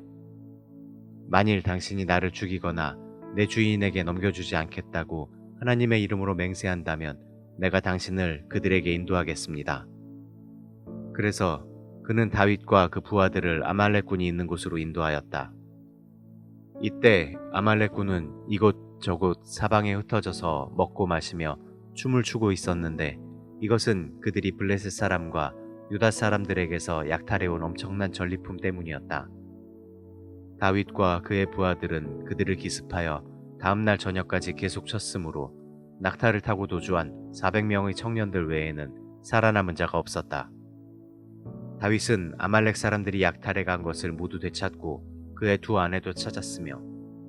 만일 당신이 나를 죽이거나 내 주인에게 넘겨주지 않겠다고 하나님의 이름으로 맹세한다면 내가 당신을 그들에게 인도하겠습니다. 그래서 그는 다윗과 그 부하들을 아말렉군이 있는 곳으로 인도하였다. 이때 아말렉군은 이곳저곳 사방에 흩어져서 먹고 마시며 춤을 추고 있었는데 이것은 그들이 블레셋 사람과 유다 사람들에게서 약탈해온 엄청난 전리품 때문이었다. 다윗과 그의 부하들은 그들을 기습하여 다음날 저녁까지 계속 쳤으므로 낙타를 타고 도주한 400명의 청년들 외에는 살아남은 자가 없었다. 다윗은 아말렉 사람들이 약탈해 간 것을 모두 되찾고 그의 두 아내도 찾았으며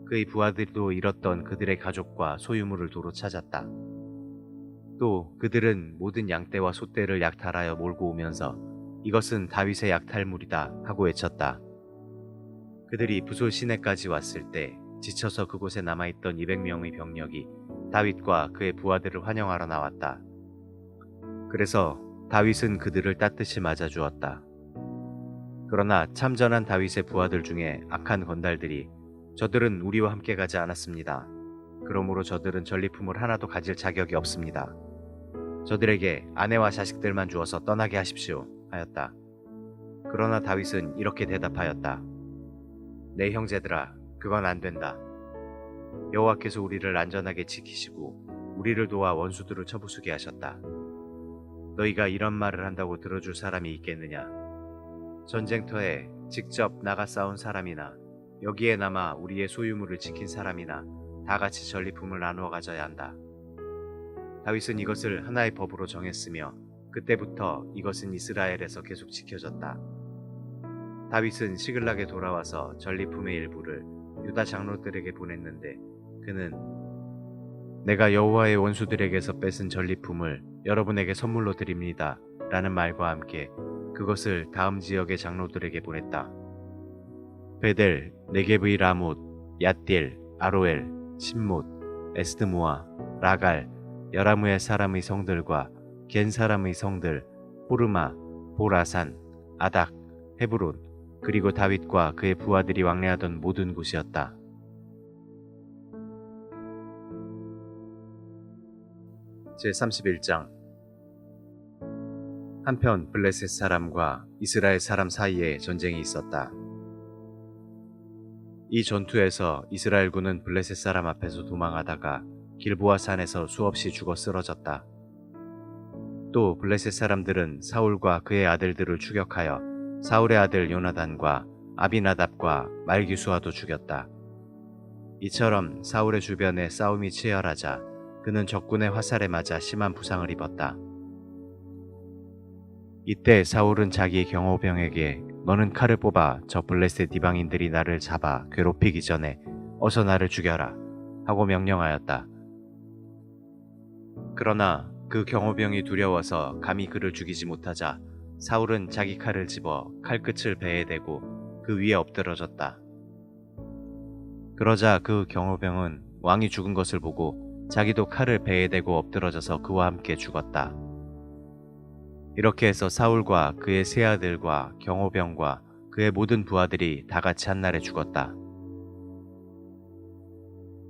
그의 부하들도 잃었던 그들의 가족과 소유물을 도로 찾았다. 또 그들은 모든 양떼와 소떼를 약탈하여 몰고 오면서 이것은 다윗의 약탈물이다 하고 외쳤다. 그들이 부솔 시내까지 왔을 때 지쳐서 그곳에 남아있던 200명의 병력이 다윗과 그의 부하들을 환영하러 나왔다. 그래서 다윗은 그들을 따뜻이 맞아주었다. 그러나 참전한 다윗의 부하들 중에 악한 건달들이 저들은 우리와 함께 가지 않았습니다. 그러므로 저들은 전리품을 하나도 가질 자격이 없습니다. 저들에게 아내와 자식들만 주어서 떠나게 하십시오 하였다. 그러나 다윗은 이렇게 대답하였다. 내 형제들아, 그건 안 된다. 여호와께서 우리를 안전하게 지키시고 우리를 도와 원수들을 쳐부수게 하셨다. 너희가 이런 말을 한다고 들어줄 사람이 있겠느냐? 전쟁터에 직접 나가 싸운 사람이나 여기에 남아 우리의 소유물을 지킨 사람이나 다 같이 전리품을 나누어 가져야 한다. 다윗은 이것을 하나의 법으로 정했으며 그때부터 이것은 이스라엘에서 계속 지켜졌다. 다윗은 시글락에 돌아와서 전리품의 일부를 유다 장로들에게 보냈는데 그는 내가 여호와의 원수들에게서 뺏은 전리품을 여러분에게 선물로 드립니다 라는 말과 함께 그것을 다음 지역의 장로들에게 보냈다. 베델, 네겝의 라못, 얏딜, 아로엘, 신못, 에스드모아, 라갈, 여라무의 사람의 성들과 겐 사람의 성들, 호르마, 보라산, 아닥, 헤브론, 그리고 다윗과 그의 부하들이 왕래하던 모든 곳이었다. 제31장 한편 블레셋 사람과 이스라엘 사람 사이에 전쟁이 있었다. 이 전투에서 이스라엘군은 블레셋 사람 앞에서 도망하다가 길보아 산에서 수없이 죽어 쓰러졌다. 또 블레셋 사람들은 사울과 그의 아들들을 추격하여 사울의 아들 요나단과 아비나답과 말기수아도 죽였다. 이처럼 사울의 주변에 싸움이 치열하자 그는 적군의 화살에 맞아 심한 부상을 입었다. 이때 사울은 자기 경호병에게 너는 칼을 뽑아 저 블레셋 이방인들이 나를 잡아 괴롭히기 전에 어서 나를 죽여라 하고 명령하였다. 그러나 그 경호병이 두려워서 감히 그를 죽이지 못하자 사울은 자기 칼을 집어 칼끝을 배에 대고 그 위에 엎드러졌다. 그러자 그 경호병은 왕이 죽은 것을 보고 자기도 칼을 배에 대고 엎드러져서 그와 함께 죽었다. 이렇게 해서 사울과 그의 세 아들과 경호병과 그의 모든 부하들이 다 같이 한날에 죽었다.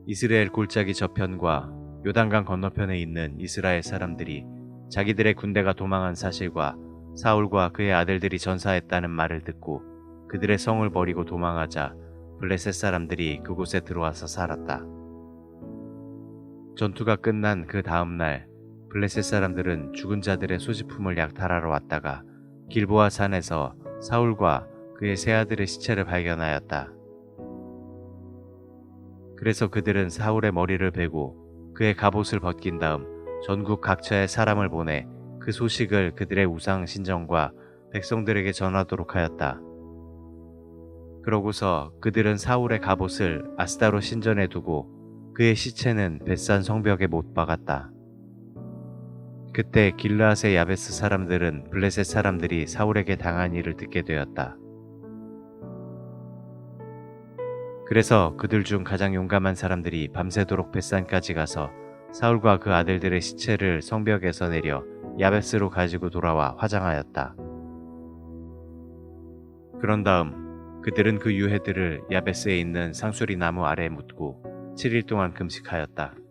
이스라엘 골짜기 저편과 요단강 건너편에 있는 이스라엘 사람들이 자기들의 군대가 도망한 사실과 사울과 그의 아들들이 전사했다는 말을 듣고 그들의 성을 버리고 도망하자 블레셋 사람들이 그곳에 들어와서 살았다. 전투가 끝난 그 다음 날 블레셋 사람들은 죽은 자들의 소지품을 약탈하러 왔다가 길보아 산에서 사울과 그의 세 아들의 시체를 발견하였다. 그래서 그들은 사울의 머리를 베고 그의 갑옷을 벗긴 다음 전국 각처에 사람을 보내 그 소식을 그들의 우상 신전과 백성들에게 전하도록 하였다. 그러고서 그들은 사울의 갑옷을 아스다로 신전에 두고 그의 시체는 벳산 성벽에 못 박았다. 그때 길르앗의 야베스 사람들은 블레셋 사람들이 사울에게 당한 일을 듣게 되었다. 그래서 그들 중 가장 용감한 사람들이 밤새도록 벳산까지 가서 사울과 그 아들들의 시체를 성벽에서 내려 야베스로 가지고 돌아와 화장하였다. 그런 다음 그들은 그 유해들을 야베스에 있는 상수리 나무 아래에 묻고 7일 동안 금식하였다.